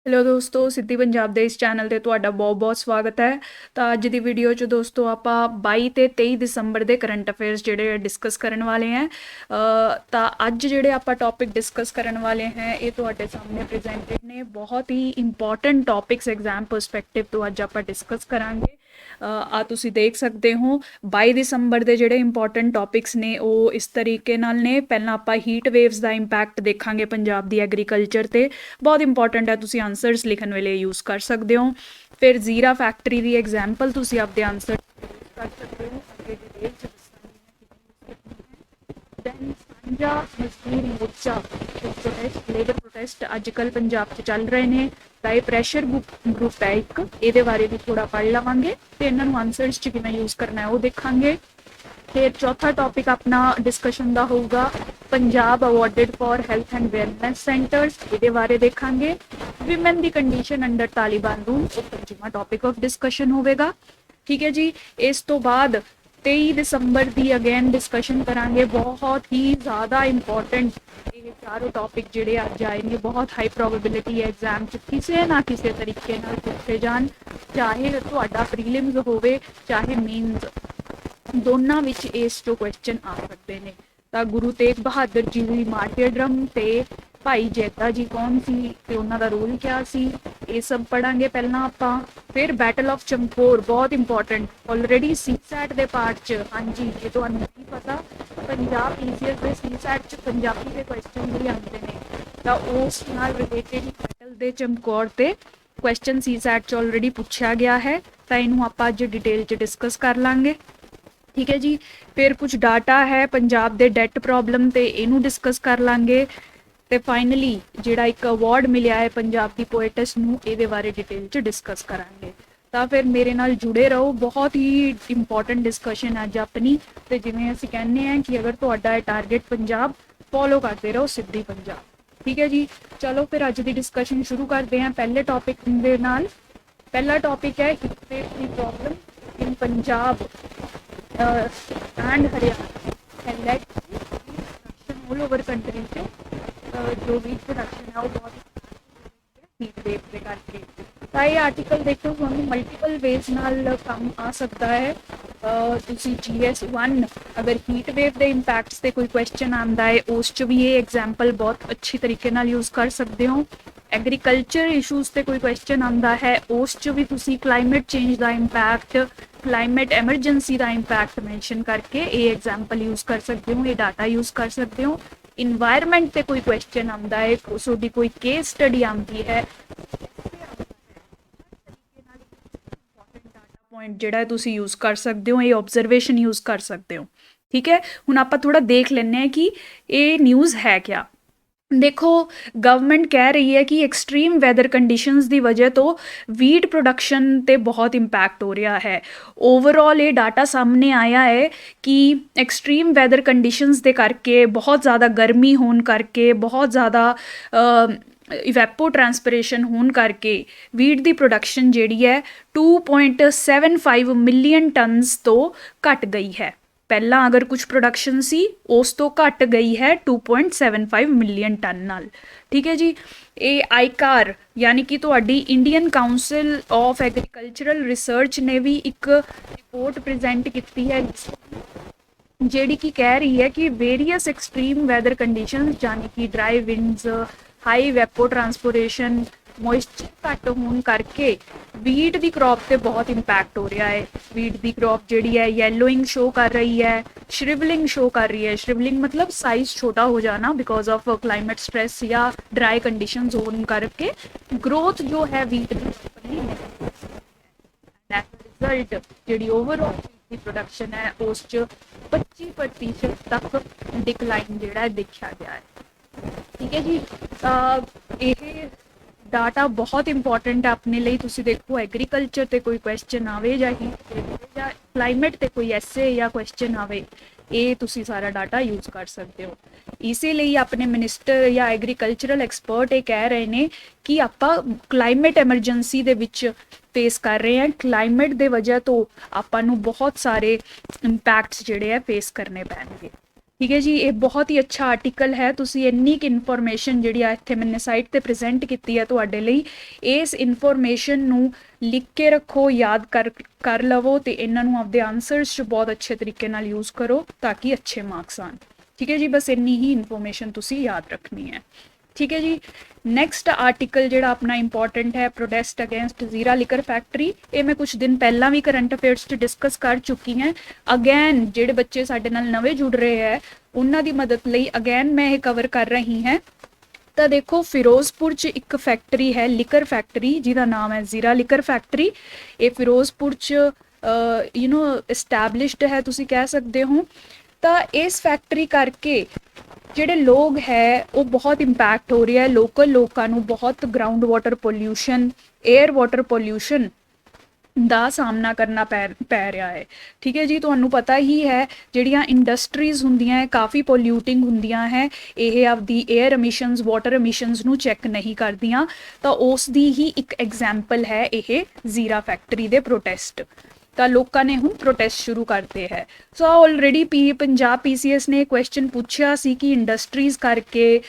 Hello ਦੋਸਤੋ, ਸਿੱਧੀ ਪੰਜਾਬ ਦੇ ਇਸ ਚੈਨਲ ਤੇ ਤੁਹਾਡਾ ਬਹੁਤ-ਬਹੁਤ ਸਵਾਗਤ ਹੈ। ਤਾਂ ਅੱਜ ਦੀ ਵੀਡੀਓ 'ਚ ਦੋਸਤੋ ਆਪਾਂ 22 ਤੇ 23 ਦਸੰਬਰ ਦੇ ਕਰੰਟ ਅਫੇਅਰਸ ਜਿਹੜੇ ਡਿਸਕਸ ਕਰਨ ਵਾਲੇ ਹੈ। ਤਾਂ ਅੱਜ ਜਿਹੜੇ ਆਪਾਂ ਟੌਪਿਕ ਡਿਸਕਸ ਕਰਨ ਵਾਲੇ ਹੈ ਇਹ ਤੁਹਾਡੇ ਸਾਹਮਣੇ ਪ੍ਰੈਜ਼ੈਂਟਡ ਨੇ। ਬਹੁਤ ਹੀ ਇੰਪੋਰਟੈਂਟ ਟੌਪਿਕਸ ਐਗਜ਼ਾਮ ਪਰਸਪੈਕਟਿਵ ਤੋਂ ਅੱਜ ਆਪਾਂ ਡਿਸਕਸ ਕਰਾਂਗੇ। ਆ ਤੁਸੀਂ ਦੇਖ ਸਕਦੇ ਹੋ 22 ਦਸੰਬਰ ਦੇ ਜਿਹੜੇ ਇੰਪੋਰਟੈਂਟ ਟੌਪਿਕਸ ਨੇ ਉਹ ਇਸ ਤਰੀਕੇ ਨਾਲ ਨੇ। ਪਹਿਲਾਂ ਆਪਾਂ ਹੀਟ ਵੇਵਸ ਦਾ ਇੰਪੈਕਟ ਦੇਖਾਂਗੇ ਪੰਜਾਬ ਦੀ ਐਗਰੀਕਲਚਰ ਤੇ, ਬਹੁਤ ਇੰਪੋਰਟੈਂਟ ਹੈ, ਤੁਸੀਂ ਆਨਸਰਸ ਲਿਖਣ ਵੇਲੇ ਯੂਜ਼ ਕਰ ਸਕਦੇ ਹੋ। ਫਿਰ ਜ਼ੀਰਾ ਫੈਕਟਰੀ ਦੀ ਐਗਜ਼ਾਮਪਲ ਤੁਸੀਂ ਆਪਦੇ ਆਨਸਰ ਕਰ ਸਕਦੇ ਹੋ, ਅੱਗੇ ਡਿਟੇਲ ਚ ਦੈਨ ਸਾਂਝਾ ਮਜ਼ਦੂਰ ਮੋਰਚਾ ਪ੍ਰੋਟੈਸਟ, ਲੇਬਰ ਪ੍ਰੋਟੈਸਟ ਅੱਜ ਕੱਲ੍ਹ ਪੰਜਾਬ 'ਚ ਚੱਲ ਰਹੇ ਨੇ। ਤਾਂ ਇਹ ਪ੍ਰੈਸ਼ਰ ਗਰੁੱਪ ਹੈ ਇੱਕ, ਇਹਦੇ ਬਾਰੇ ਵੀ ਥੋੜਾ ਪੜ੍ਹ ਲਵਾਂਗੇ ਤੇ ਇਹਨਾਂ ਨੂੰ ਆਨਸਰਸ 'ਚ ਕਿਵੇਂ ਯੂਜ਼ ਕਰਨਾ ਹੈ ਉਹ ਦੇਖਾਂਗੇ। ਫਿਰ ਚੌਥਾ ਟੌਪਿਕ ਆਪਣਾ ਡਿਸਕਸ਼ਨ ਦਾ ਹੋਊਗਾ Punjab awarded for health and wellness centres, ਇਹਦੇ ਬਾਰੇ ਦੇਖਾਂਗੇ। ਵਿਮਨ ਦੀ ਕੰਡੀਸ਼ਨ ਅੰਡਰ ਤਾਲਿਬਾਨ ਰੂਲ, ਉਹ ਪੰਜਵਾਂ ਟੌਪਿਕ ਆਫ ਡਿਸਕਸ਼ਨ ਹੋਵੇਗਾ। ਠੀਕ ਹੈ ਜੀ। ਇਸ ਤੋਂ ਬਾਅਦ 23 ਦਸੰਬਰ ਦੀ ਅਗੇਨ ਡਿਸਕਸ਼ਨ ਕਰਾਂਗੇ। ਬਹੁਤ ਹੀ ਜ਼ਿਆਦਾ ਇੰਪੋਰਟੈਂਟ ਇਹ ਚਾਰੋਂ ਟੌਪਿਕ ਜਿਹੜੇ ਅੱਜ ਆਏ ਨੇ, ਬਹੁਤ ਹਾਈ ਪ੍ਰੋਬੇਬਿਲਿਟੀ ਹੈ ਐਗਜ਼ਾਮ 'ਚ ਕਿਸੇ ਨਾ ਕਿਸੇ ਤਰੀਕੇ ਨਾਲ ਪੁੱਛੇ ਜਾਣ, ਚਾਹੇ ਤੁਹਾਡਾ ਪ੍ਰੀਲਿਮਸ ਹੋਵੇ ਚਾਹੇ ਮੇਨਸ, ਦੋਨਾਂ ਵਿੱਚ ਇਸ ਚੋਂ ਕੁਐਸਚਨ ਆ ਸਕਦੇ ਨੇ। ਤਾਂ ਗੁਰੂ ਤੇਗ ਬਹਾਦਰ ਜੀ ਦੀ ਮਾਰਟੀਰਡਮ ਤੇ ਭਾਈ ਜੈਦਾ ਜੀ ਕੌਣ ਸੀ ਤੇ ਉਹਨਾਂ ਦਾ ਰੋਲ ਕਿਆ ਸੀ, ਇਹ ਸਭ ਪੜਾਂਗੇ ਪਹਿਲਾਂ ਆਪਾਂ। ਫਿਰ ਬੈਟਲ ਆਫ ਚਮਕੌਰ, ਬਹੁਤ ਇੰਪੋਰਟੈਂਟ, ਆਲਰੇਡੀ ਸੀਸੈਟ ਦੇ ਪਾਰਟ 'ਚ, ਹਾਂਜੀ ਇਹ ਤੁਹਾਨੂੰ ਨਹੀਂ ਪਤਾ, ਪੰਜਾਬ ਈਸੀਐਸ ਦੇ ਸੀਸੈਟ 'ਚ ਪੰਜਾਬੀ ਦੇ ਕੁਐਸਚਨ ਵੀ ਆਉਂਦੇ ਨੇ। ਤਾਂ ਉਸ ਨਾਲ ਰਿਲੇਟਡ ਬੈਟਲ ਦੇ ਚਮਕੌਰ ਤੇ ਕੁਐਸਚਨ ਸੀਸੈਟ 'ਚ ਆਲਰੇਡੀ ਪੁੱਛਿਆ ਗਿਆ ਹੈ, ਤਾਂ ਇਹਨੂੰ ਆਪਾਂ ਅੱਜ ਡਿਟੇਲ 'ਚ ਡਿਸਕਸ ਕਰ ਲਾਂਗੇ। ਠੀਕ ਹੈ ਜੀ। ਫਿਰ ਕੁਝ ਡਾਟਾ ਹੈ ਪੰਜਾਬ ਦੇ ਡੈਟ ਪ੍ਰੋਬਲਮ ਤੇ, ਇਹਨੂੰ ਡਿਸਕਸ ਕਰ ਲਾਂਗੇ। ਤੇ ਫਾਈਨਲੀ ਜਿਹੜਾ ਇੱਕ ਅਵਾਰਡ ਮਿਲਿਆ ਹੈ ਪੰਜਾਬ ਦੀ ਪੋਇਟਸ ਨੂੰ, ਇਹਦੇ ਬਾਰੇ ਡਿਟੇਲ 'ਚ ਡਿਸਕਸ ਕਰਾਂਗੇ। ਤਾਂ ਫਿਰ ਮੇਰੇ ਨਾਲ ਜੁੜੇ ਰਹੋ, ਬਹੁਤ ਹੀ ਇੰਪੋਰਟੈਂਟ ਡਿਸਕਸ਼ਨ ਅੱਜ ਆਪਣੀ। ਤੇ ਜਿਵੇਂ ਅਸੀਂ ਕਹਿੰਦੇ ਹਾਂ ਕਿ ਅਗਰ ਤੁਹਾਡਾ ਹੈ ਟਾਰਗੇਟ ਪੰਜਾਬ, ਫੋਲੋ ਕਰਦੇ ਰਹੋ ਸਿੱਧੀ ਪੰਜਾਬ। ਠੀਕ ਹੈ ਜੀ। ਚਲੋ ਫਿਰ ਅੱਜ ਦੀ ਡਿਸਕਸ਼ਨ ਸ਼ੁਰੂ ਕਰਦੇ ਹਾਂ ਪਹਿਲੇ ਟੌਪਿਕ ਦੇ ਨਾਲ। ਪਹਿਲਾ ਟੌਪਿਕ ਹੈ ਹੀਟ ਵੇਵ ਦੀ problem in Punjab and Haryana had led to production all over country से। जो वीट प्रोडक्शन है वो बहुत हीट वेव के करके। ਤਾਂ ਇਹ ਆਰਟੀਕਲ ਦੇਖੋ ਤੁਹਾਨੂੰ ਮਲਟੀਪਲ ਵੇਜ਼ ਨਾਲ ਕੰਮ ਆ ਸਕਦਾ ਹੈ। ਤੁਸੀਂ GS 1 ਅਗਰ ਹੀਟ ਵੇਵ ਦੇ ਇੰਪੈਕਟਸ ਤੇ ਕੋਈ ਕੁਐਸਚਨ ਆਉਂਦਾ ਹੈ ਉਸ 'ਚ ਵੀ ਇਹ ਐਗਜ਼ਾਮਪਲ ਬਹੁਤ ਅੱਛੀ ਤਰੀਕੇ ਨਾਲ ਯੂਜ਼ ਕਰ ਸਕਦੇ ਹੋ। ਐਗਰੀਕਲਚਰ ਇਸ਼ੂਜ਼ ਤੇ ਕੋਈ ਕੁਐਸਚਨ ਆਉਂਦਾ ਹੈ ਉਸ 'ਚ ਵੀ ਤੁਸੀਂ ਕਲਾਈਮੇਟ ਚੇਂਜ ਦਾ ਇੰਪੈਕਟ, ਕਲਾਈਮੇਟ ਐਮਰਜੈਂਸੀ ਦਾ ਇੰਪੈਕਟ ਮੈਂਸ਼ਨ ਕਰਕੇ ਇਹ ਐਗਜ਼ਾਮਪਲ ਯੂਜ਼ ਕਰ ਸਕਦੇ ਹੋ, ਇਹ ਡਾਟਾ ਯੂਜ਼ ਕਰ ਸਕਦੇ ਹੋ। ਇਨਵਾਇਰਮੈਂਟ ਤੇ ਕੋਈ ਕੁਐਸਚਨ ਆਉਂਦਾ ਹੈ, ਤੁਹਾਡੀ ਕੋਈ ਕੇਸ ਸਟੱਡੀ ਆਉਂਦੀ ਹੈ, ਪੁਆਇੰਟ ਜਿਹੜਾ ਤੁਸੀਂ ਯੂਜ਼ ਕਰ ਸਕਦੇ ਹੋ, ਇਹ ਆਬਜ਼ਰਵੇਸ਼ਨ ਯੂਜ਼ ਕਰ ਸਕਦੇ ਹੋ। ਠੀਕ ਹੈ। ਹੁਣ ਆਪਾਂ ਥੋੜਾ ਦੇਖ ਲੈਂਦੇ ਹਾਂ ਕਿ ਇਹ ਨਿਊਜ਼ ਹੈ ਕਿਆ। ਦੇਖੋ ਗਵਰਨਮੈਂਟ ਕਹਿ ਰਹੀ ਹੈ ਕਿ ਐਕਸਟ੍ਰੀਮ ਵੈਦਰ ਕੰਡੀਸ਼ਨਸ ਦੀ ਵਜ੍ਹਾ ਤੋਂ ਵੀਟ ਪ੍ਰੋਡਕਸ਼ਨ ਤੇ ਬਹੁਤ ਇੰਪੈਕਟ ਹੋ ਰਿਹਾ ਹੈ। ਓਵਰਆਲ ਇਹ ਡਾਟਾ ਸਾਹਮਣੇ ਆਇਆ ਹੈ ਕਿ ਐਕਸਟ੍ਰੀਮ ਵੈਦਰ ਕੰਡੀਸ਼ਨਸ ਦੇ ਕਰਕੇ, ਬਹੁਤ ਜ਼ਿਆਦਾ ਗਰਮੀ ਹੋਣ ਕਰਕੇ, ਬਹੁਤ ਜ਼ਿਆਦਾ ਇਵੈਪੋ ਟਰਾਂਸਪੀਰੇਸ਼ਨ ਹੋਣ ਕਰਕੇ ਵੀਟ ਦੀ ਪ੍ਰੋਡਕਸ਼ਨ ਜਿਹੜੀ ਹੈ 2.75 ਮਿਲੀਅਨ ਟਨਸ ਤੋਂ ਘਟ ਗਈ ਹੈ। ਪਹਿਲਾਂ ਅਗਰ ਕੁਝ ਪ੍ਰੋਡਕਸ਼ਨ ਸੀ ਉਸ ਤੋਂ ਘਟ ਗਈ ਹੈ 2.75 ਮਿਲੀਅਨ ਟਨ ਨਾਲ। ਠੀਕ ਹੈ ਜੀ। ਇਹ ਆਈਕਾਰ ਯਾਨੀ ਕਿ ਤੁਹਾਡੀ Indian council of agricultural research ਨੇ ਵੀ ਇੱਕ ਰਿਪੋਰਟ ਪ੍ਰੈਜ਼ੈਂਟ ਕੀਤੀ ਹੈ ਜਿਹੜੀ ਕਿ ਕਹਿ ਰਹੀ ਹੈ ਕਿ ਵੇਰੀਅਸ ਐਕਸਟ੍ਰੀਮ ਵੈਦਰ ਕੰਡੀਸ਼ਨਸ ਯਾਨੀ ਕਿ ਡਰਾਈ ਵਿੰਡਸ, ਹਾਈ ਵੈਪੋ ਟਰਾਂਸਪੋਰੇਸ਼ਨ, ਮੋਇਸਚਰ ਘੱਟ ਹੋਣ ਕਰਕੇ ਵੀਟ ਦੀ ਕ੍ਰੌਪ ਤੇ ਬਹੁਤ ਇੰਪੈਕਟ ਹੋ ਰਿਹਾ ਹੈ। ਵੀਟ ਦੀ ਕ੍ਰੌਪ ਜਿਹੜੀ ਹੈ ਯੈਲੋਇੰਗ ਸ਼ੋ ਕਰ ਰਹੀ ਹੈ, ਸ਼੍ਰਿਵਲਿੰਗ ਸ਼ੋ ਕਰ ਰਹੀ ਹੈ। ਸ਼੍ਰਿਵਲਿੰਗ ਮਤਲਬ ਸਾਈਜ਼ ਛੋਟਾ ਹੋ ਜਾਣਾ ਬਿਕੋਜ਼ ਆਫ ਕਲਾਈਮੇਟ ਸਟ੍ਰੈਸ ਜਾਂ ਡਰਾਈ ਕੰਡੀਸ਼ਨਸ ਹੋਣ ਕਰਕੇ ਗਰੋਥ ਜੋ ਹੈ ਵੀਟ ਦੀ ਰਿਜ਼ਲਟ ਜਿਹੜੀ ਓਵਰਆਲ ਦੀ ਪ੍ਰੋਡਕਸ਼ਨ ਹੈ ਉਸ 'ਚ 25% ਤੱਕ ਡਿਕਲਾਈਨ ਜਿਹੜਾ ਦੇਖਿਆ ਗਿਆ ਹੈ। ਠੀਕ ਹੈ ਜੀ। ਇਹ ਡਾਟਾ ਬਹੁਤ ਇੰਪੋਰਟੈਂਟ ਹੈ ਆਪਣੇ ਲਈ। ਤੁਸੀਂ ਦੇਖੋ ਐਗਰੀਕਲਚਰ ਤੇ ਕੋਈ ਕੁਐਸਚਨ ਆਵੇ ਜਾਂ ਜਾਂ ਕਲਾਈਮੇਟ ਤੇ ਕੋਈ ਐਸੇ ਜਾਂ ਕੁਐਸਚਨ ਆਵੇ, ਇਹ ਤੁਸੀਂ ਸਾਰਾ ਡਾਟਾ ਯੂਜ਼ ਕਰ ਸਕਦੇ ਹੋ। ਇਸੇ ਲਈ ਆਪਣੇ ਮਿਨਿਸਟਰ ਜਾਂ ਐਗਰੀਕਲਚਰਲ ਐਕਸਪਰਟ ਇਹ ਕਹਿ ਰਹੇ ਨੇ ਕਿ ਆਪਾਂ ਕਲਾਈਮੇਟ ਐਮਰਜੈਂਸੀ ਦੇ ਵਿੱਚ ਫੇਸ ਕਰ ਰਹੇ ਹਾਂ। ਕਲਾਈਮੇਟ ਦੇ ਵਜ੍ਹਾ ਤੋਂ ਆਪਾਂ ਨੂੰ ਬਹੁਤ ਸਾਰੇ ਇੰਪੈਕਟਸ ਜਿਹੜੇ ਆ ਫੇਸ ਕਰਨੇ ਪੈਣਗੇ। ठीक है जी, ये बहुत ही अच्छा आर्टिकल है। ਤੁਸੀਂ ਇੰਨੀ ਕਿ ਇਨਫੋਰਮੇਸ਼ਨ ਜਿਹੜੀ ਆ ਇੱਥੇ ਮੈਨੇ ਸਾਈਟ ਤੇ ਪ੍ਰੈਜ਼ੈਂਟ ਕੀਤੀ ਹੈ ਤੁਹਾਡੇ ਲਈ। ਇਸ ਇਨਫੋਰਮੇਸ਼ਨ ਨੂੰ ਲਿਖ ਕੇ ਰੱਖੋ, ਯਾਦ ਕਰ ਲਵੋ ਤੇ ਇਹਨਾਂ ਨੂੰ ਆਪਦੇ ਆਨਸਰਸ 'ਚ ਬਹੁਤ ਅੱਛੇ ਤਰੀਕੇ ਨਾਲ ਯੂਜ਼ ਕਰੋ ਤਾਂ ਕਿ ਅੱਛੇ ਮਾਰਕਸ ਆਣ। ਠੀਕ ਹੈ ਜੀ, ਬਸ ਇੰਨੀ ਹੀ ਇਨਫੋਰਮੇਸ਼ਨ ਤੁਸੀਂ ਯਾਦ ਰੱਖਣੀ ਹੈ। ठीक है जी, नैक्सट आर्टिकल जो अपना इंपॉर्टेंट है, प्रोटेस्ट अगेंस्ट जीरा लिकर फैक्ट्री। ये मैं कुछ दिन पहला भी करंट अफेयर्स च डिस्कस कर चुकी हैं। अगैन जेडे बच्चे साडे नाल नवे जुड़ रहे हैं उन्हां दी मदद लई अगैन मैं ये कवर कर रही हैं। तो देखो फिरोजपुर च एक फैक्ट्री है लिकर फैक्ट्री जिहदा नाम है जीरा लिकर फैक्ट्री। ये फिरोजपुर च यू नो इस्टैबलिश्ड है तुसी कह सकते हो। तो इस फैक्ट्री करके ਜਿਹੜੇ ਲੋਕ ਹੈ ਉਹ ਬਹੁਤ ਇੰਪੈਕਟ ਹੋ ਰਿਹਾ ਹੈ। ਲੋਕਲ ਲੋਕਾਂ ਨੂੰ ਬਹੁਤ ground water pollution, air water pollution ਦਾ ਸਾਹਮਣਾ ਕਰਨਾ ਪੈ ਰਿਹਾ ਹੈ। ਠੀਕ ਹੈ ਜੀ, ਤੁਹਾਨੂੰ ਪਤਾ ਹੀ ਹੈ ਜਿਹੜੀਆਂ ਇੰਡਸਟਰੀਜ਼ ਹੁੰਦੀਆਂ ਹੈ ਕਾਫੀ ਪੋਲਿਊਟਿੰਗ ਹੁੰਦੀਆਂ ਹੈ, ਇਹ ਆਪਦੀ 에ਅਰ ਐਮਿਸ਼ਨਸ, ਵਾਟਰ ਐਮਿਸ਼ਨਸ ਨੂੰ ਚੈੱਕ ਨਹੀਂ ਕਰਦੀਆਂ। ਤਾਂ ਉਸ ਦੀ ਹੀ ਇੱਕ ਐਗਜ਼ਾਮਪਲ ਹੈ ਇਹ ਜ਼ੀਰਾ ਫੈਕਟਰੀ ਦੇ ਪ੍ਰੋਟੈਸਟ। ਤਾਂ ਲੋਕਾਂ ਨੇ ਹੁਣ ਪ੍ਰੋਟੈਸਟ ਸ਼ੁਰੂ ਕਰਤੇ ਹੈ। ਸੋ ਆਲਰੇਡੀ ਪੰਜਾਬ PCS ਨੇ ਕੁਐਸਚਨ ਪੁੱਛਿਆ ਸੀ ਕਿ ਇੰਡਸਟਰੀਜ਼ ਕਰਕੇ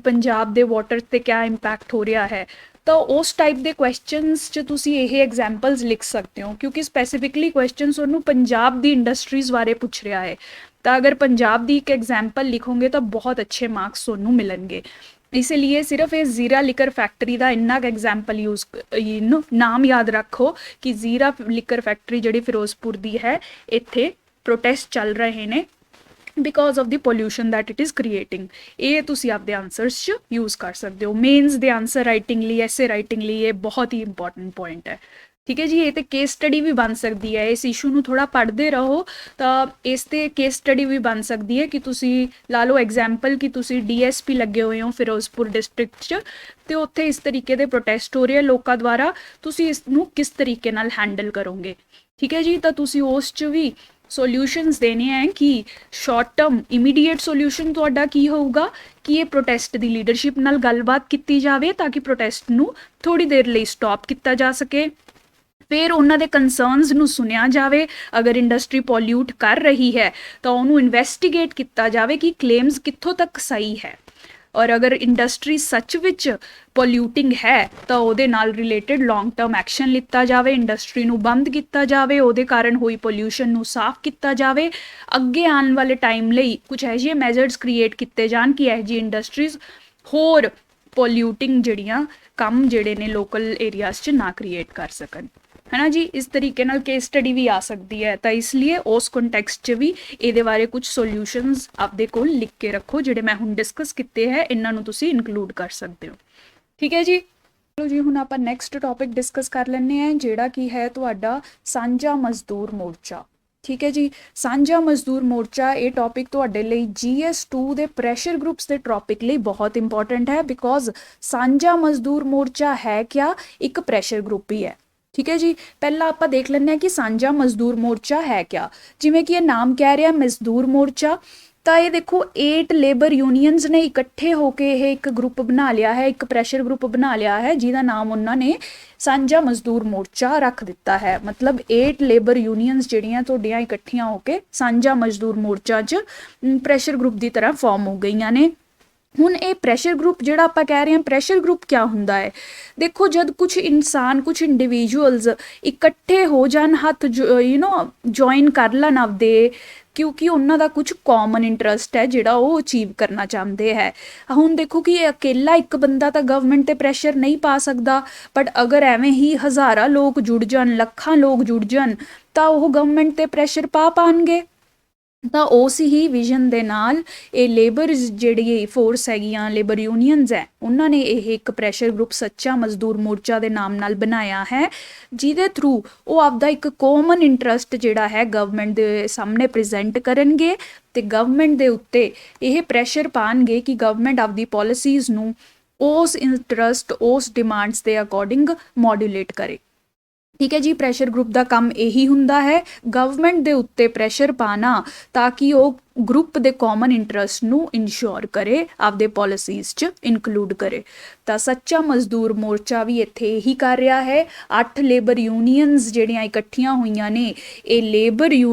ਪੰਜਾਬ ਦੇ ਵਾਟਰ 'ਤੇ ਕਿਆ ਇੰਪੈਕਟ ਹੋ ਰਿਹਾ ਹੈ। ਤਾਂ ਉਸ ਟਾਈਪ ਦੇ ਕੁਐਸਚਨਸ 'ਚ ਤੁਸੀਂ ਇਹ ਐਗਜ਼ਾਮਪਲਸ ਲਿਖ ਸਕਦੇ ਹੋ ਕਿਉਂਕਿ ਸਪੈਸੀਫਿਕਲੀ ਕੁਐਸਚਨ ਤੁਹਾਨੂੰ ਪੰਜਾਬ ਦੀ ਇੰਡਸਟਰੀਜ਼ ਬਾਰੇ ਪੁੱਛ ਰਿਹਾ ਹੈ। ਤਾਂ ਅਗਰ ਪੰਜਾਬ ਦੀ ਇੱਕ ਐਗਜ਼ਾਮਪਲ ਲਿਖੋਗੇ ਤਾਂ ਬਹੁਤ ਅੱਛੇ ਮਾਰਕਸ ਤੁਹਾਨੂੰ ਮਿਲਣਗੇ। इसलिए सिर्फ ये जीरा लिकर फैक्ट्री का इन्ना एग्जाम्पल यूज नाम याद रखो कि जीरा लिकर फैक्ट्री जी फिरोजपुर की है, इत्थे प्रोटेस्ट चल रहे हैं because of the pollution that it is creating. ये तुसी आपदे आंसर्स च यूज़ कर सकते हो। मेन्स दे आंसर राइटिंग लिए, ऐसे राइटिंग लिए, ये बहुत ही इंपॉर्टेंट पॉइंट है। ठीक है जी, ये तो केस स्टडी भी बन सकती है। इस इशू ਨੂੰ थोड़ा पढ़ते रहो तो इस ते केस स्टडी भी बन सकती है कि तुसी ला लो एग्जाम्पल कि तुसी DSP लगे हुए हो फिरोजपुर डिस्ट्रिक्ट च तो उत्थे इस तरीके के प्रोटेस्ट हो रहे हैं लोगों द्वारा, तुसी इसनूं किस तरीके नाल हैंडल करोगे। ठीक है जी, तो तुसी उस च भी सॉल्यूशंस देने हैं कि शॉर्ट टर्म इमीडिएट सॉल्यूशन तुहाडा की होगा कि ये प्रोटेस्ट की लीडरशिप नाल गलबात की जाए ताकि प्रोटेस्ट नूं थोड़ी देर लई स्टॉप किया जा सके। फिर उन्होंने कंसर्नस नूं सुनिया जाए, अगर इंडस्ट्री पॉल्यूट कर रही है तो उन्होंने इन्वेस्टिगेट किया जाए कि क्लेम्स कित्थों तक सही है, और अगर इंडस्ट्री सच विच पॉल्यूटिंग है तो उहदे नाल रिलेटेड लॉन्ग टर्म एक्शन लिता जाए, इंडस्ट्री नूं बंद किया जाए, उहदे कारण हुई पॉल्यूशन नूं साफ किया जाए। अगे आने वाले टाइम लई कुछ इहो जिहे मैजर्स क्रिएट किए जान कि इहो जी इंडस्ट्रीज होर पॉल्यूटिंग जिहड़ियां काम जिहड़े ने लोकल एरियाज च ना क्रिएट कर सकन, है ना जी। इस तरीके नाल केस स्टडी भी आ सकती है। तो इसलिए उस कॉन्टैक्स्ट च भी ये बारे कुछ सोल्यूशनस आपदे कोल लिख के रखो जिहड़े मैं हुण डिस्कस किए हैं, इन्हां नूं तुसीं इनकलूड कर सकते हो। ठीक है जी, चलो जी हुण आपां नैक्सट टॉपिक डिस्कस कर लैंदे हैं जिहड़ा कि है तुहाडा सांझा मजदूर मोर्चा। ठीक है जी, सांझा मजदूर मोर्चा ये टॉपिक तुहाडे लई GS2 दे प्रैशर ग्रुप्स के टॉपिक लई बहुत इंपॉर्टेंट है बिकॉज सांझा मजदूर मोर्चा है क्या, एक प्रैशर ग्रुप ही है। ठीक है जी, पहला आप देख लें कि सांझा मजदूर मोर्चा है क्या। जिमें कि ये नाम कह रहा मजदूर मोर्चा, तो ये देखो 8 लेबर यूनियंस ने इकट्ठे होकर एक ग्रुप बना लिया है, एक प्रैशर ग्रुप बना लिया है जिसका नाम उन्होंने सांझा मजदूर मोर्चा रख दिता है। मतलब 8 लेबर यूनियंस जिहड़ियां तुहाडियां इकट्ठियां होकर सांझा मजदूर मोर्चा च प्रैशर ग्रुप की तरह फॉर्म हो गई ने। हुण ये प्रैशर ग्रुप जिहड़ा आपां कह रहे हैं प्रैशर ग्रुप क्या हुंदा है, देखो जब कुछ इंसान कुछ इंडिविजुअल्स इकट्ठे हो जान, हथ ज्वाइन कर लैन आपदे, क्योंकि उन्हों का कुछ कॉमन इंटरस्ट है जिहड़ा वो अचीव करना चाहते हैं। हुण देखो कि अकेला एक बंदा तो गवर्नमेंट ते प्रैशर नहीं पा सकता, बट अगर एवें ही हज़ारां लोग जुड़ जान, लखां लोग जुड़ जान तो वो गवर्नमेंट ते प्रैशर पा पाएंगे। तो उस ही विजन के नाल ये लेबर जी फोर्स हैगियां, लेबर यूनियंस है, उन्होंने ये एक प्रैशर ग्रुप सच्चा मजदूर मोर्चा के नाम नाल बनाया है जिदे थ्रू वो आपदा एक कॉमन इंटरस्ट जिहड़ा है गवर्नमेंट के सामने प्रेजेंट करनगे ते गवर्नमेंट के उत्ते यह प्रैशर पाएंगे कि गवर्नमेंट आपदी पॉलिसीज़ नूं उस इंटरस्ट उस डिमांड्स के अकॉर्डिंग मॉड्यूलेट करे। ठीक है जी, प्रैशर ग्रुप का काम यही हुंदा है, गवर्नमेंट के उत्ते प्रैशर पाना ताकि वो ग्रुप के कॉमन इंटरस्ट नूं इंश्योर करे, आपदे पॉलिसीज़ च इनकलूड करे। तो सच्चा मजदूर मोर्चा भी इत्थे यही कर रहा है। 8 लेबर यूनियंस जिहड़ियां इकट्ठियां होईयां ने, ये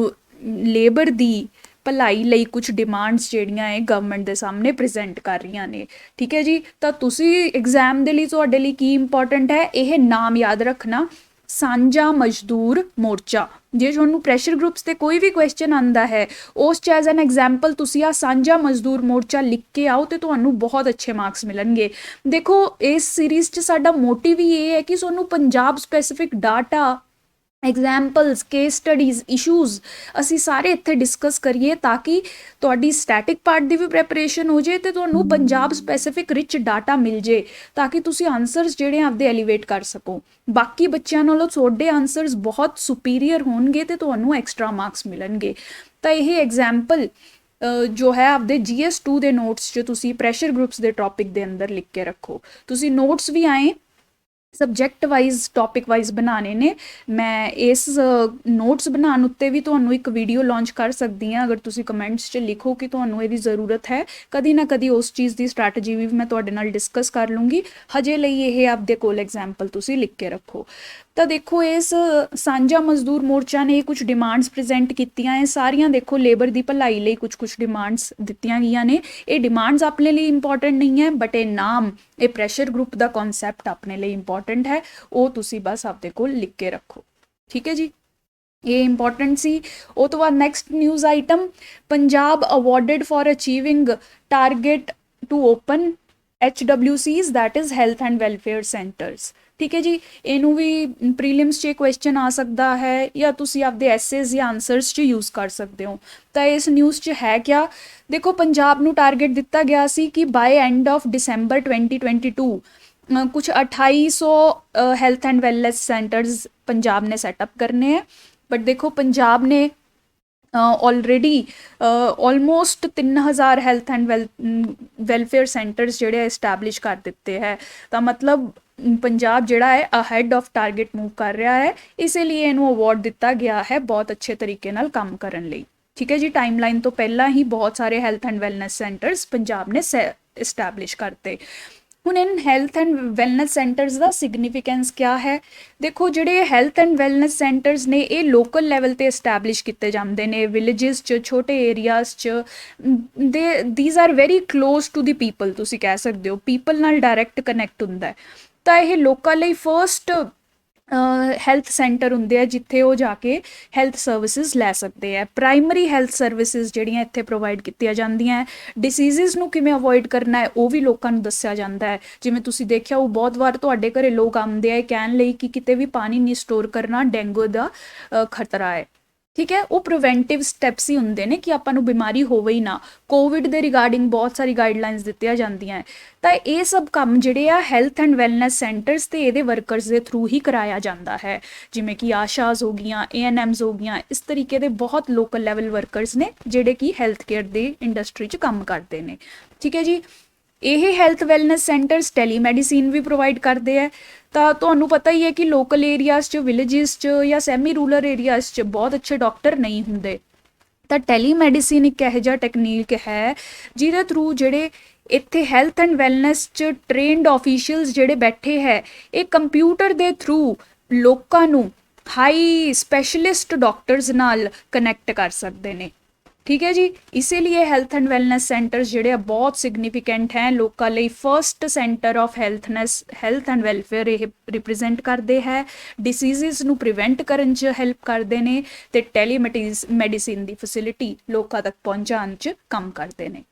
लेबर दी ਭਲਾਈ ਲਈ ਕੁਝ ਡਿਮਾਂਡਸ ਜਿਹੜੀਆਂ ਹੈ ਗਵਰਨਮੈਂਟ ਦੇ ਸਾਹਮਣੇ ਪ੍ਰੈਜ਼ੈਂਟ ਕਰ ਰਹੀਆਂ ਨੇ। ਠੀਕ ਹੈ ਜੀ, ਤਾਂ ਤੁਸੀਂ ਐਗਜ਼ਾਮ ਦੇ ਲਈ ਤੁਹਾਡੇ ਲਈ ਕੀ ਇੰਪੋਰਟੈਂਟ ਹੈ, ਇਹ ਨਾਮ ਯਾਦ ਰੱਖਣਾ, ਸਾਂਝਾ ਮਜ਼ਦੂਰ ਮੋਰਚਾ। ਜੇ ਤੁਹਾਨੂੰ ਪ੍ਰੈਸ਼ਰ ਗਰੁੱਪਸ ਤੇ ਕੋਈ ਵੀ ਕੁਐਸਚਨ ਆਂਦਾ ਹੈ ਉਸ 'ਚ ਐਜ਼ ਐਨ ਐਗਜ਼ਾਮਪਲ ਤੁਸੀਂ ਆ ਸਾਂਝਾ ਮਜ਼ਦੂਰ ਮੋਰਚਾ ਲਿਖ ਕੇ ਆਓ ਤੇ ਤੁਹਾਨੂੰ ਬਹੁਤ ਅੱਛੇ ਮਾਰਕਸ ਮਿਲਣਗੇ। ਦੇਖੋ ਇਸ ਸੀਰੀਜ਼ 'ਚ ਸਾਡਾ ਮੋਟਿਵ ਹੀ ਇਹ ਹੈ ਕਿ ਤੁਹਾਨੂੰ Punjab specific data, examples, case studies, issues ਅਸੀਂ ਸਾਰੇ ਇੱਥੇ ਡਿਸਕਸ ਕਰੀਏ ਤਾਂ ਕਿ ਤੁਹਾਡੀ ਸਟੈਟਿਕ ਪਾਰਟ ਦੀ ਵੀ ਪ੍ਰੈਪਰੇਸ਼ਨ ਹੋ ਜੇ ਤੇ ਤੁਹਾਨੂੰ ਪੰਜਾਬ ਸਪੈਸੀਫਿਕ ਰਿਚ ਡਾਟਾ ਮਿਲ ਜੇ ਤਾਂ ਕਿ ਤੁਸੀਂ ਆਨਸਰਸ ਜਿਹੜੇ ਆਪਦੇ ਐਲੀਵੇਟ ਕਰ ਸਕੋ। ਬਾਕੀ ਬੱਚਿਆਂ ਨਾਲੋਂ ਤੁਹਾਡੇ ਆਨਸਰਸ ਬਹੁਤ ਸੁਪੀਰੀਅਰ ਹੋਣਗੇ ਤੇ ਤੁਹਾਨੂੰ ਐਕਸਟਰਾ ਮਾਰਕਸ ਮਿਲਣਗੇ। ਤਾਂ ਇਹ ਐਗਜ਼ਾਮਪਲ ਜੋ ਹੈ ਆਪਦੇ GS2 ਦੇ ਨੋਟਸ 'ਚ ਤੁਸੀਂ ਪ੍ਰੈਸ਼ਰ ਗਰੁੱਪਸ ਦੇ ਟੌਪਿਕ ਦੇ ਅੰਦਰ ਲਿਖ ਕੇ ਰੱਖੋ। ਤੁਸੀਂ ਨੋਟਸ ਵੀ ਆਏ ਸਬਜੈਕਟ ਵਾਈਜ਼, ਟੌਪਿਕ ਵਾਈਜ਼ ਬਣਾਉਣੇ ਨੇ। ਮੈਂ ਇਸ ਨੋਟਸ ਬਣਾਉਣ ਉੱਤੇ ਵੀ ਤੁਹਾਨੂੰ ਇੱਕ ਵੀਡੀਓ ਲਾਂਚ ਕਰ ਸਕਦੀ ਹਾਂ ਅਗਰ ਤੁਸੀਂ ਕਮੈਂਟਸ 'ਚ ਲਿਖੋ ਕਿ ਤੁਹਾਨੂੰ ਇਹਦੀ ਜ਼ਰੂਰਤ ਹੈ। ਕਦੀ ਨਾ ਕਦੀ ਉਸ ਚੀਜ਼ ਦੀ ਸਟ੍ਰੈਟਜੀ ਵੀ ਮੈਂ ਤੁਹਾਡੇ ਨਾਲ ਡਿਸਕਸ ਕਰ ਲੂੰਗੀ। ਹਜੇ ਲਈ ਇਹ ਆਪਦੇ ਕੋਲ ਐਗਜ਼ਾਮਪਲ ਤੁਸੀਂ ਲਿਖ ਕੇ ਰੱਖੋ। ਤਾਂ ਦੇਖੋ ਇਸ ਸਾਂਝਾ ਮਜ਼ਦੂਰ ਮੋਰਚਾ ਨੇ ਕੁਝ ਡਿਮਾਂਡਸ ਪ੍ਰੈਜ਼ੈਂਟ ਕੀਤੀਆਂ ਹੈ ਸਾਰੀਆਂ। ਦੇਖੋ ਲੇਬਰ ਦੀ ਭਲਾਈ ਲਈ ਕੁਝ ਡਿਮਾਂਡਸ ਦਿੱਤੀਆਂ ਗਈਆਂ ਨੇ। ਇਹ ਡਿਮਾਂਡਸ ਆਪਣੇ ਲਈ ਇੰਪੋਰਟੈਂਟ ਨਹੀਂ ਹੈ ਬਟ ਇਹ ਨਾਮ, ਇਹ ਪ੍ਰੈਸ਼ਰ ਗਰੁੱਪ ਦਾ ਕਨਸੈਪਟ ਆਪਣੇ ਲਈ ਇੰਪੋਰਟੈਂਟ ਹੈ। ਉਹ ਤੁਸੀਂ ਬਸ ਆਪਦੇ ਕੋਲ ਲਿਖ ਕੇ ਰੱਖੋ। ਠੀਕ ਹੈ ਜੀ, ਇਹ ਇੰਪੋਰਟੈਂਟ ਸੀ। ਉਹ ਤੋਂ ਬਾਅਦ next news item, Punjab awarded for achieving target to open HWCs that is health and welfare centres. ਠੀਕ ਹੈ ਜੀ, ਇਹਨੂੰ ਵੀ ਪ੍ਰੀਲਿਮਸ 'ਚ ਕੁਐਸਚਨ ਆ ਸਕਦਾ ਹੈ ਜਾਂ ਤੁਸੀਂ ਆਪਦੇ ਐਸੇਜ਼ ਜਾਂ ਆਨਸਰਸ 'ਚ ਯੂਜ਼ ਕਰ ਸਕਦੇ ਹੋ। ਤਾਂ ਇਸ ਨਿਊਜ਼ 'ਚ ਹੈ ਕਿਆ, ਦੇਖੋ ਪੰਜਾਬ ਨੂੰ ਟਾਰਗੇਟ ਦਿੱਤਾ ਗਿਆ ਸੀ ਕਿ ਬਾਏ ਐਂਡ ਆਫ December 2022 ਕੁਝ 2800 health and wellness centres Punjab ਨੇ ਸੈਟਅਪ ਕਰਨੇ ਹੈ। ਬਟ ਦੇਖੋ ਪੰਜਾਬ ਨੇ already almost 3000 health and welfare centres ਜਿਹੜੇ ਐਸਟੈਬਲਿਸ਼ ਕਰ ਦਿੱਤੇ ਹੈ। ਤਾਂ ਮਤਲਬ ਪੰਜਾਬ ਜਿਹੜਾ ਹੈ ਅਹੈਡ ਆਫ ਟਾਰਗੇਟ ਮੂਵ ਕਰ ਰਿਹਾ ਹੈ, ਇਸੇ ਲਈ ਇਹਨੂੰ ਅਵਾਰਡ ਦਿੱਤਾ ਗਿਆ ਹੈ ਬਹੁਤ ਅੱਛੇ ਤਰੀਕੇ ਨਾਲ ਕੰਮ ਕਰਨ ਲਈ। ਠੀਕ ਹੈ ਜੀ, ਟਾਈਮਲਾਈਨ ਤੋਂ ਪਹਿਲਾਂ ਹੀ ਬਹੁਤ ਸਾਰੇ health and wellness centres Punjab ਨੇ ਐਸਟੈਬਲਿਸ਼ ਕਰਤੇ। ਹੁਣ ਇਨ ਹੈਲਥ ਐਂਡ ਵੈਲਨੈਸ ਸੈਂਟਰਸ ਦਾ ਸਿਗਨੀਫਿਕੈਂਸ ਕਿਆ ਹੈ, ਦੇਖੋ ਜਿਹੜੇ ਹੈਲਥ ਐਂਡ ਵੈਲਨੈਸ ਸੈਂਟਰਸ ਨੇ ਇਹ ਲੋਕਲ ਲੈਵਲ ਤੇ ਐਸਟੈਬਲਿਸ਼ ਕੀਤੇ ਜਾਂਦੇ ਨੇ, ਵਿਲੇजेस 'ਚ, ਛੋਟੇ ਏਰੀਆਜ਼ 'ਚ। These are very close to the people, ਤੁਸੀਂ ਕਹਿ ਸਕਦੇ ਹੋ ਪੀਪਲ ਨਾਲ ਡਾਇਰੈਕਟ ਕਨੈਕਟ ਹੁੰਦਾ ਹੈ। ਤਾਂ ਇਹ ਲੋਕਾਂ ਲਈ ਫਰਸਟ ਹੈਲਥ ਸੈਂਟਰ ਹੁੰਦੇ ਆ ਜਿੱਥੇ ਉਹ ਜਾ ਕੇ ਹੈਲਥ ਸਰਵਿਸਿਜ਼ ਲੈ ਸਕਦੇ ਆ। ਪ੍ਰਾਇਮਰੀ ਹੈਲਥ ਸਰਵਿਸਿਜ਼ ਜਿਹੜੀਆਂ ਇੱਥੇ ਪ੍ਰੋਵਾਈਡ ਕੀਤੀਆਂ ਜਾਂਦੀਆਂ ਹੈ। ਡਿਸੀਜ਼ਸ ਨੂੰ ਕਿਵੇਂ ਅਵੋਇਡ ਕਰਨਾ ਹੈ ਉਹ ਵੀ ਲੋਕਾਂ ਨੂੰ ਦੱਸਿਆ ਜਾਂਦਾ ਹੈ। ਜਿਵੇਂ ਤੁਸੀਂ ਦੇਖਿਆ ਉਹ ਬਹੁਤ ਵਾਰ ਤੁਹਾਡੇ ਘਰੇ ਲੋਕ ਆਉਂਦੇ ਆ ਕਹਿਣ ਲਈ ਕਿ ਕਿਤੇ ਵੀ ਪਾਣੀ ਨਹੀਂ ਸਟੋਰ ਕਰਨਾ, ਡੇਂਗੂ ਦਾ ਖਤਰਾ ਹੈ। ਠੀਕ ਹੈ, ਉਹ ਪ੍ਰੀਵੈਂਟਿਵ ਸਟੈਪਸ ਹੀ ਹੁੰਦੇ ਨੇ ਕਿ ਆਪਾਂ ਨੂੰ ਬਿਮਾਰੀ ਹੋਵੇ ਹੀ ਨਾ। ਕੋਵਿਡ ਦੇ ਰਿਗਾਰਡਿੰਗ ਬਹੁਤ ਸਾਰੀ ਗਾਈਡਲਾਈਨਸ ਦਿੱਤੀਆਂ ਜਾਂਦੀਆਂ ਹੈ। ਤਾਂ ਇਹ ਸਭ ਕੰਮ ਜਿਹੜੇ ਆ ਹੈਲਥ ਐਂਡ ਵੈਲਨੈਸ ਸੈਂਟਰਸ ਤੇ ਇਹਦੇ ਵਰਕਰਸ ਦੇ ਥਰੂ ਹੀ ਕਰਾਇਆ ਜਾਂਦਾ ਹੈ। ਜਿਵੇਂ ਕਿ ਆਸ਼ਾਜ਼ ਹੋ ਗਈਆਂ, ANMs ਹੋ ਗਈਆਂ, ਇਸ ਤਰੀਕੇ ਦੇ ਬਹੁਤ ਲੋਕਲ ਲੈਵਲ ਵਰਕਰਸ ਨੇ ਜਿਹੜੇ ਕਿ ਹੈਲਥ ਕੇਅਰ ਦੀ ਇੰਡਸਟਰੀ 'ਚ ਕੰਮ ਕਰਦੇ ਨੇ। ਠੀਕ ਹੈ ਜੀ, ਇਹ ਹੈਲਥ ਵੈਲਨੈਸ ਸੈਂਟਰਸ ਟੈਲੀਮੈਡੀਸਿਨ ਵੀ ਪ੍ਰੋਵਾਈਡ ਕਰਦੇ ਹੈ। ਤਾਂ ਤੁਹਾਨੂੰ ਪਤਾ ਹੀ ਹੈ ਕਿ ਲੋਕਲ ਏਰੀਆਜ਼ 'ਚ, ਵਿਲੇजेस 'ਚ ਜਾਂ ਸੈਮੀ ਰੂਰਲ ਏਰੀਆਜ਼ 'ਚ ਬਹੁਤ ਅੱਛੇ ਡਾਕਟਰ ਨਹੀਂ ਹੁੰਦੇ। ਤਾਂ ਟੈਲੀਮੈਡੀਸਿਨ ਇੱਕ ਇਹੋ ਜਿਹਾ ਟੈਕਨੀਕ ਹੈ ਜਿਹਦੇ ਥਰੂ ਜਿਹੜੇ ਇੱਥੇ ਹੈਲਥ ਐਂਡ ਵੈਲਨੈਸ 'ਚ ਟ੍ਰੇਨਡ ਆਫੀਸ਼ੀਅਲਸ ਜਿਹੜੇ ਬੈਠੇ ਹੈ ਇਹ ਕੰਪਿਊਟਰ ਦੇ ਥਰੂ ਲੋਕਾਂ ਨੂੰ ਹਾਈ ਸਪੈਸ਼ਲਿਸਟ ਡਾਕਟਰਸ ਨਾਲ ਕਨੈਕਟ ਕਰ ਸਕਦੇ ਨੇ। ਠੀਕ ਹੈ ਜੀ, ਇਸੇ ਲਈ ਹੈਲਥ ਐਂਡ ਵੈਲਨੈਸ ਸੈਂਟਰਸ ਜਿਹੜੇ ਆ ਬਹੁਤ ਸਿਗਨੀਫਿਕੈਂਟ ਹੈ ਲੋਕਾਂ ਲਈ। First centre of health and welfare ਇਹ ਰਿਪਰੈਜ਼ੈਂਟ ਕਰਦੇ ਹੈ, ਡਿਸੀਜ਼ਸ ਨੂੰ ਪ੍ਰੀਵੈਂਟ ਕਰਨ 'ਚ ਹੈਲਪ ਕਰਦੇ ਨੇ ਤੇ ਟੈਲੀਮੈਡੀਸਿਨ ਦੀ ਫੈਸਿਲਿਟੀ ਲੋਕਾਂ ਤੱਕ ਪਹੁੰਚਾਉਣ 'ਚ ਕੰਮ ਕਰਦੇ ਨੇ।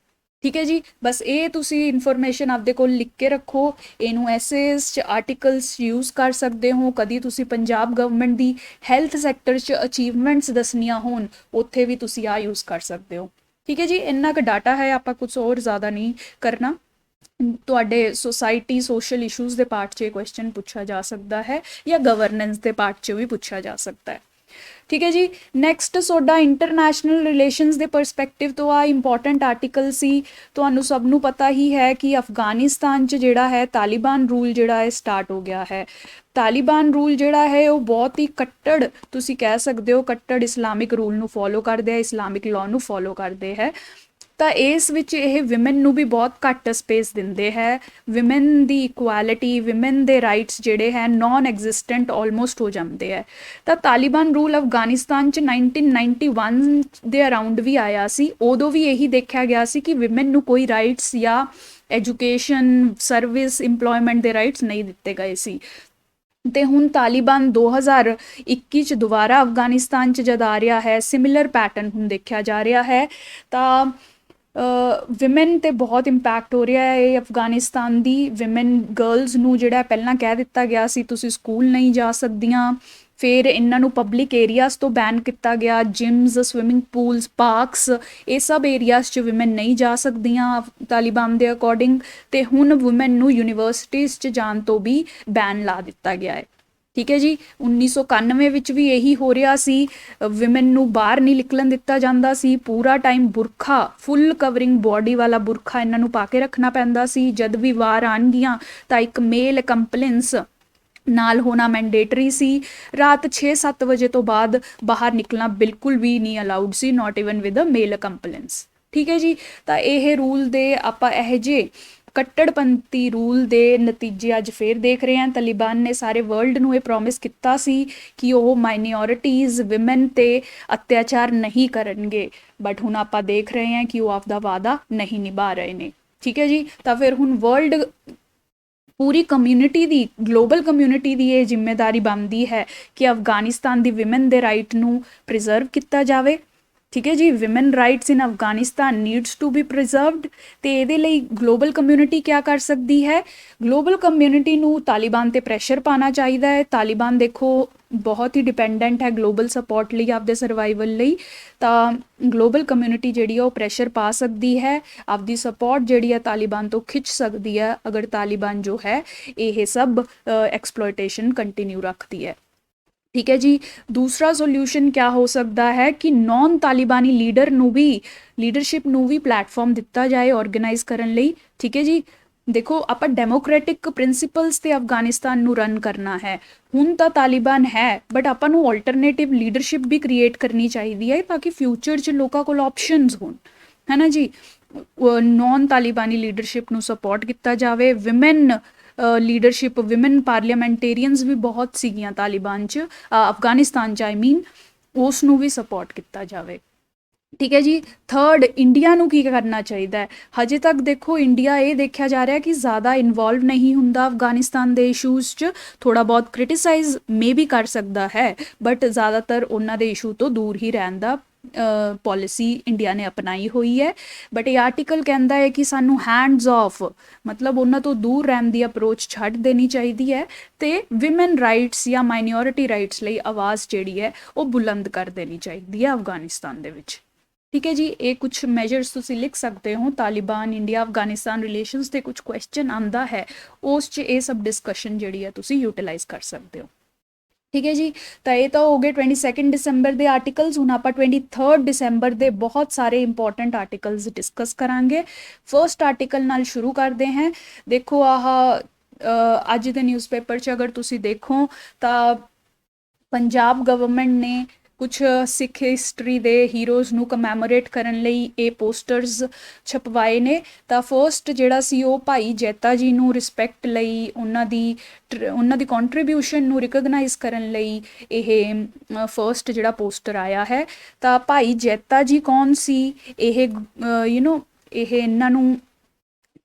ਠੀਕ ਹੈ ਜੀ, ਬਸ ਇਹ ਤੁਸੀਂ ਇਨਫੋਰਮੇਸ਼ਨ ਆਪਦੇ ਕੋਲ ਲਿਖ ਕੇ ਰੱਖੋ। ਇਹਨੂੰ ਐਸੇਜ਼ 'ਚ, ਆਰਟੀਕਲਸ ਯੂਜ਼ ਕਰ ਸਕਦੇ ਹੋ। ਕਦੀ ਤੁਸੀਂ ਪੰਜਾਬ ਗਵਰਨਮੈਂਟ ਦੀ ਹੈਲਥ ਸੈਕਟਰ 'ਚ ਅਚੀਵਮੈਂਟਸ ਦੱਸਣੀਆਂ ਹੋਣ ਉੱਥੇ ਵੀ ਤੁਸੀਂ ਆ ਯੂਜ਼ ਕਰ ਸਕਦੇ ਹੋ। ਠੀਕ ਹੈ ਜੀ, ਇੰਨਾ ਕੁ ਡਾਟਾ ਹੈ, ਆਪਾਂ ਕੁਝ ਹੋਰ ਜ਼ਿਆਦਾ ਨਹੀਂ ਕਰਨਾ। ਤੁਹਾਡੇ ਸੋਸਾਇਟੀ ਸੋਸ਼ਲ ਇਸ਼ੂਜ਼ ਦੇ ਪਾਰਟ 'ਚ ਇਹ ਕੁਐਸਚਨ ਪੁੱਛਿਆ ਜਾ ਸਕਦਾ ਹੈ ਜਾਂ ਗਵਰਨੈਂਸ ਦੇ ਪਾਰਟ 'ਚ ਵੀ ਪੁੱਛਿਆ ਜਾ ਸਕਦਾ ਹੈ। ਠੀਕ ਹੈ ਜੀ, ਨੈਕਸਟ ਤੁਹਾਡਾ ਇੰਟਰਨੈਸ਼ਨਲ ਰਿਲੇਸ਼ਨਸ ਦੇ ਪਰਸਪੈਕਟਿਵ ਤੋਂ ਆ ਇੰਪੋਰਟੈਂਟ ਆਰਟੀਕਲ ਸੀ। ਤੁਹਾਨੂੰ ਸਭ ਨੂੰ ਪਤਾ ਹੀ ਹੈ ਕਿ ਅਫਗਾਨਿਸਤਾਨ 'ਚ ਜਿਹੜਾ ਹੈ ਤਾਲਿਬਾਨ ਰੂਲ ਜਿਹੜਾ ਹੈ ਸਟਾਰਟ ਹੋ ਗਿਆ ਹੈ। ਤਾਲਿਬਾਨ ਰੂਲ ਜਿਹੜਾ ਹੈ ਉਹ ਬਹੁਤ ਹੀ ਕੱਟੜ, ਤੁਸੀਂ ਕਹਿ ਸਕਦੇ ਹੋ ਕੱਟੜ ਇਸਲਾਮਿਕ ਰੂਲ ਨੂੰ ਫੋਲੋ ਕਰਦੇ ਹੈ, ਇਸਲਾਮਿਕ ਲਾਅ ਨੂੰ ਫੋਲੋ ਕਰਦੇ ਹੈ। ਤਾਂ ਇਸ ਵਿੱਚ ਇਹ ਵਿਮਨ ਨੂੰ ਵੀ ਬਹੁਤ ਘੱਟ ਸਪੇਸ ਦਿੰਦੇ ਹੈ। ਵਿਮਨ ਦੀ ਇਕੁਐਲਿਟੀ, ਵਿਮਨ ਦੇ ਰਾਈਟਸ ਜਿਹੜੇ ਹੈ ਨਾਨ ਐਗਜ਼ਿਸਟੈਂਟ ਆਲਮੋਸਟ ਹੋ ਜਾਂਦੇ ਹੈ। ਤਾਂ ਤਾਲਿਬਾਨ ਰੂਲ ਅਫਗਾਨਿਸਤਾਨ 'ਚ 1991 ਦੇ ਅਰਾਊਂਡ ਵੀ ਆਇਆ ਸੀ। ਉਦੋਂ ਵੀ ਇਹੀ ਦੇਖਿਆ ਗਿਆ ਸੀ ਕਿ ਵਿਮਨ ਨੂੰ ਕੋਈ ਰਾਈਟਸ ਜਾਂ ਐਜੂਕੇਸ਼ਨ, ਸਰਵਿਸ, ਇੰਪਲੋਇਮੈਂਟ ਦੇ ਰਾਈਟਸ ਨਹੀਂ ਦਿੱਤੇ ਗਏ ਸੀ। ਤੇ ਹੁਣ ਤਾਲਿਬਾਨ 2021 ਚ ਦੁਬਾਰਾ ਅਫਗਾਨਿਸਤਾਨ ਚ ਜਦ ਆ ਰਿਹਾ ਹੈ, ਸਿਮਿਲਰ ਪੈਟਰਨ ਹੁਣ ਦੇਖਿਆ ਜਾ ਰਿਹਾ ਹੈ। ਤਾਂ ਵਿਮਨ ਤੇ ਬਹੁਤ ਇੰਪੈਕਟ ਹੋ ਰਿਹਾ ਹੈ ਇਹ ਅਫਗਾਨਿਸਤਾਨ ਦੀ। ਵਿਮਨ ਗਰਲਸ ਨੂੰ ਜਿਹੜਾ ਪਹਿਲਾਂ ਕਹਿ ਦਿੱਤਾ ਗਿਆ ਸੀ ਤੁਸੀਂ ਸਕੂਲ ਨਹੀਂ ਜਾ ਸਕਦੀਆਂ, ਫਿਰ ਇਹਨਾਂ ਨੂੰ ਪਬਲਿਕ ਏਰੀਆਜ਼ ਤੋਂ ਬੈਨ ਕੀਤਾ ਗਿਆ, ਜਿਮਸ, ਸਵਿਮਿੰਗ ਪੂਲਸ, ਪਾਰਕਸ, ਇਹ ਸਭ ਏਰੀਆਜ਼ 'ਚ ਵਿਮਨ ਨਹੀਂ ਜਾ ਸਕਦੀਆਂ ਤਾਲਿਬਾਨ ਦੇ ਅਕੋਰਡਿੰਗ। ਤੇ ਹੁਣ ਵੂਮੈਨ ਨੂੰ ਯੂਨੀਵਰਸਿਟੀਜ਼ 'ਚ ਜਾਣ ਤੋਂ ਵੀ ਬੈਨ ਲਾ ਦਿੱਤਾ ਗਿਆ ਹੈ। ਠੀਕ ਹੈ ਜੀ। 1991 ਵਿੱਚ ਵੀ ਇਹੀ ਹੋ ਰਿਹਾ ਸੀ, ਵਿਮਨ ਨੂੰ ਬਾਹਰ ਨਹੀਂ ਨਿਕਲਣ ਦਿੱਤਾ ਜਾਂਦਾ ਸੀ, ਪੂਰਾ ਟਾਈਮ ਬੁਰਖਾ, ਫੁੱਲ ਕਵਰਿੰਗ ਬੋਡੀ ਵਾਲਾ ਬੁਰਖਾ ਇਹਨਾਂ ਨੂੰ ਪਾ ਕੇ ਰੱਖਣਾ ਪੈਂਦਾ ਸੀ। ਜਦ ਵੀ ਵਾਰ ਆਉਣਗੀਆਂ ਤਾਂ ਇੱਕ ਮੇਲ ਕੰਪਲੈਂਸ ਨਾਲ ਹੋਣਾ ਮੈਂਡੇਟਰੀ ਸੀ। ਰਾਤ 6-7 ਵਜੇ ਤੋਂ ਬਾਅਦ ਬਾਹਰ ਨਿਕਲਣਾ ਬਿਲਕੁਲ ਵੀ ਨਹੀਂ ਅਲਾਉਡ ਸੀ, not even with a male compliance. ਠੀਕ ਹੈ ਜੀ। ਤਾਂ ਇਹ ਰੂਲ ਦੇ ਆਪਾਂ ਇਹ ਜੇ ਕੱਟੜਪੰਥੀ ਰੂਲ ਦੇ ਨਤੀਜੇ ਅੱਜ ਫੇਰ ਦੇਖ ਰਹੇ ਹਾਂ। ਤਾਲਿਬਾਨ ਨੇ ਸਾਰੇ ਵਰਲਡ ਨੂੰ ਇਹ ਪ੍ਰੋਮਿਸ ਕੀਤਾ ਸੀ ਕਿ ਉਹ ਮਾਈਨੋਰਿਟੀਜ਼, ਵਿਮਨ ਤੇ ਅਤਿਆਚਾਰ ਨਹੀਂ ਕਰਨਗੇ, ਬਟ ਹੁਣ ਆਪਾਂ ਦੇਖ ਰਹੇ ਹਾਂ ਕਿ ਉਹ ਆਪਦਾ ਵਾਅਦਾ ਨਹੀਂ ਨਿਭਾ ਰਹੇ ਨੇ। ਠੀਕ ਹੈ ਜੀ। ਤਾਂ ਫਿਰ ਹੁਣ ਵਰਲਡ ਪੂਰੀ ਕਮਿਊਨਿਟੀ ਦੀ, ਗਲੋਬਲ ਕਮਿਊਨਿਟੀ ਦੀ ਇਹ ਜ਼ਿੰਮੇਵਾਰੀ ਬਣਦੀ ਹੈ ਕਿ ਅਫਗਾਨਿਸਤਾਨ ਦੀ ਵਿਮਨ ਦੇ ਰਾਈਟ ਨੂੰ ਪ੍ਰੀਜ਼ਰਵ ਕੀਤਾ ਜਾਵੇ। ਠੀਕ ਹੈ ਜੀ। Women rights in Afghanistan needs to be preserved. ਤੇ ਇਹਦੇ ਲਈ ਗਲੋਬਲ ਕਮਿਊਨਿਟੀ ਕੀ ਕਰ ਸਕਦੀ ਹੈ? ਗਲੋਬਲ ਕਮਿਊਨਿਟੀ ਨੂੰ ਤਾਲਿਬਾਨ ਤੇ ਪ੍ਰੈਸ਼ਰ ਪਾਉਣਾ ਚਾਹੀਦਾ ਹੈ। ਤਾਲਿਬਾਨ ਦੇਖੋ ਬਹੁਤ ਹੀ ਡਿਪੈਂਡੈਂਟ ਹੈ ਗਲੋਬਲ ਸਪੋਰਟ ਲਈ, ਆਪਦੇ ਸਰਵਾਈਵਲ ਲਈ। ਤਾਂ ਗਲੋਬਲ ਕਮਿਊਨਿਟੀ ਜਿਹੜੀ ਆ ਉਹ ਪ੍ਰੈਸ਼ਰ ਪਾ ਸਕਦੀ ਹੈ, ਆਪਦੀ ਸਪੋਰਟ ਜਿਹੜੀ ਆ ਤਾਲਿਬਾਨ ਤੋਂ ਖਿੱਚ ਸਕਦੀ ਹੈ, ਅਗਰ ਤਾਲਿਬਾਨ ਜੋ ਹੈ ਇਹ ਸਭ ਐਕਸਪਲੋਇਟੇਸ਼ਨ ਕੰਟੀਨਿਊ ਰੱਖਦੀ ਹੈ। ਠੀਕ ਹੈ ਜੀ। ਦੂਸਰਾ ਸੋਲਿਊਸ਼ਨ ਕਿਆ ਹੋ ਸਕਦਾ ਹੈ ਕਿ ਨੌਨ ਤਾਲਿਬਾਨੀ ਲੀਡਰ ਨੂੰ ਵੀ, ਲੀਡਰਸ਼ਿਪ ਨੂੰ ਵੀ ਪਲੇਟਫਾਰਮ ਦਿੱਤਾ ਜਾਏ ਆਰਗੇਨਾਈਜ਼ ਕਰਨ ਲਈ। ਠੀਕ ਹੈ ਜੀ। ਦੇਖੋ ਆਪਾਂ ਡੈਮੋਕ੍ਰੈਟਿਕ ਪ੍ਰਿੰਸੀਪਲਸ ਤੇ ਅਫਗਾਨਿਸਤਾਨ ਨੂੰ ਰਨ ਕਰਨਾ ਹੈ। ਹੁਣ ਤਾਂ ਤਾਲਿਬਾਨ ਹੈ, ਬਟ ਆਪਾਂ ਨੂੰ ਆਲਟਰਨੇਟਿਵ ਲੀਡਰਸ਼ਿਪ ਵੀ ਕ੍ਰੀਏਟ ਕਰਨੀ ਚਾਹੀਦੀ ਹੈ ਤਾਂ ਕਿ ਫਿਊਚਰ 'ਚ ਲੋਕਾਂ ਕੋਲ ਆਪਸ਼ਨਸ ਹੋਣ, ਹੈ ਨਾ ਜੀ। ਨੌਨ ਤਾਲਿਬਾਨੀ ਲੀਡਰਸ਼ਿਪ ਨੂੰ ਸਪੋਰਟ ਕੀਤਾ ਜਾਵੇ। ਵਿਮਨ ਲੀਡਰਸ਼ਿਪ, ਵਿਮਨ ਪਾਰਲੀਮੈਂਟੇਰੀਅਨਸ ਵੀ ਬਹੁਤ ਸੀਗੀਆਂ ਤਾਲਿਬਾਨ 'ਚ, ਅਫਗਾਨਿਸਤਾਨ 'ਚ ਆਈ ਮੀਨ, ਉਸ ਨੂੰ ਵੀ ਸਪੋਰਟ ਕੀਤਾ ਜਾਵੇ। ਠੀਕ ਹੈ ਜੀ। ਥਰਡ, ਇੰਡੀਆ ਨੂੰ ਕੀ ਕਰਨਾ ਚਾਹੀਦਾ ਹੈ? ਹਜੇ ਤੱਕ ਦੇਖੋ ਇੰਡੀਆ ਇਹ ਦੇਖਿਆ ਜਾ ਰਿਹਾ ਕਿ ਜ਼ਿਆਦਾ ਇਨਵੋਲਵ ਨਹੀਂ ਹੁੰਦਾ ਅਫਗਾਨਿਸਤਾਨ ਦੇ ਇਸ਼ੂਜ਼ 'ਚ। ਥੋੜਾ ਬਹੁਤ ਕ੍ਰਿਟਿਸਾਈਜ਼ ਮੇ ਵੀ ਕਰ ਸਕਦਾ ਹੈ, ਬਟ ਜ਼ਿਆਦਾਤਰ ਉਹਨਾਂ ਦੇ ਇਸ਼ੂ ਤੋਂ ਦੂਰ ਹੀ ਰਹਿਣ ਦਾ ਪੋਲਿਸੀ ਇੰਡੀਆ ਨੇ ਅਪਣਾਈ ਹੋਈ ਹੈ। ਬਟ ਇਹ ਆਰਟੀਕਲ ਕਹਿੰਦਾ ਹੈ ਕਿ ਸਾਨੂੰ ਹੈਂਡਸ ਆਫ, ਮਤਲਬ ਉਹਨਾਂ ਤੋਂ ਦੂਰ ਰਹਿਣ ਦੀ ਅਪਰੋਚ ਛੱਡ ਦੇਣੀ ਚਾਹੀਦੀ ਹੈ ਤੇ ਵਿਮਨ ਰਾਈਟਸ ਜਾਂ ਮਾਈਨੋਰਿਟੀ ਰਾਈਟਸ ਲਈ ਆਵਾਜ਼ ਜਿਹੜੀ ਹੈ ਉਹ ਬੁਲੰਦ ਕਰ ਦੇਣੀ ਚਾਹੀਦੀ ਹੈ ਅਫਗਾਨਿਸਤਾਨ ਦੇ ਵਿੱਚ। ਠੀਕ ਹੈ ਜੀ। ਇਹ ਕੁਝ ਮੈਜਰਸ ਤੁਸੀਂ ਲਿਖ ਸਕਦੇ ਹੋ। ਤਾਲਿਬਾਨ ਇੰਡੀਆ ਅਫਗਾਨਿਸਤਾਨ ਰਿਲੇਸ਼ਨਸ ਤੇ ਕੁਝ ਕੁਐਸਚਨ ਆਉਂਦਾ ਹੈ, ਉਸ 'ਚ ਇਹ ਸਭ ਡਿਸਕਸ਼ਨ ਜਿਹੜੀ ਹੈ ਤੁਸੀਂ ਯੂਟਿਲਾਈਜ਼ ਕਰ ਸਕਦੇ ਹੋ। ਠੀਕ ਹੈ ਜੀ। ਤਾਂ ਇਹ ਤਾਂ ਹੋ ਗਏ 22 ਦਸੰਬਰ ਦੇ ਆਰਟੀਕਲਸ। ਹੁਣ ਆਪਾਂ 23 ਦਸੰਬਰ ਦੇ ਬਹੁਤ ਸਾਰੇ ਇੰਪੋਰਟੈਂਟ ਆਰਟੀਕਲਸ ਡਿਸਕਸ ਕਰਾਂਗੇ। ਫਰਸਟ ਆਰਟੀਕਲ ਨਾਲ ਸ਼ੁਰੂ ਕਰਦੇ ਹਾਂ। ਦੇਖੋ ਆਹ ਅੱਜ ਦੇ ਨਿਊਜ਼ਪੇਪਰ 'ਚ ਅਗਰ ਤੁਸੀਂ ਦੇਖੋ ਤਾਂ ਪੰਜਾਬ ਗਵਰਨਮੈਂਟ ਨੇ ਕੁਛ ਸਿੱਖ ਹਿਸਟਰੀ ਦੇ ਹੀਰੋਜ਼ ਨੂੰ ਕਮੈਮੋਰੇਟ ਕਰਨ ਲਈ ਇਹ ਪੋਸਟਰਸ ਛਪਵਾਏ ਨੇ। ਤਾਂ ਫਰਸਟ ਜਿਹੜਾ ਸੀ ਉਹ ਭਾਈ ਜੈਤਾ ਜੀ ਨੂੰ ਰਿਸਪੈਕਟ ਲਈ, ਉਹਨਾਂ ਦੀ ਕੰਟਰੀਬਿਊਸ਼ਨ ਨੂੰ ਰਿਕਗਨਾਈਜ਼ ਕਰਨ ਲਈ ਇਹ ਫਰਸਟ ਜਿਹੜਾ ਪੋਸਟਰ ਆਇਆ ਹੈ। ਤਾਂ ਭਾਈ ਜੈਤਾ ਜੀ ਕੌਣ ਸੀ? ਇਹ ਇਹ ਇਹਨਾਂ ਨੂੰ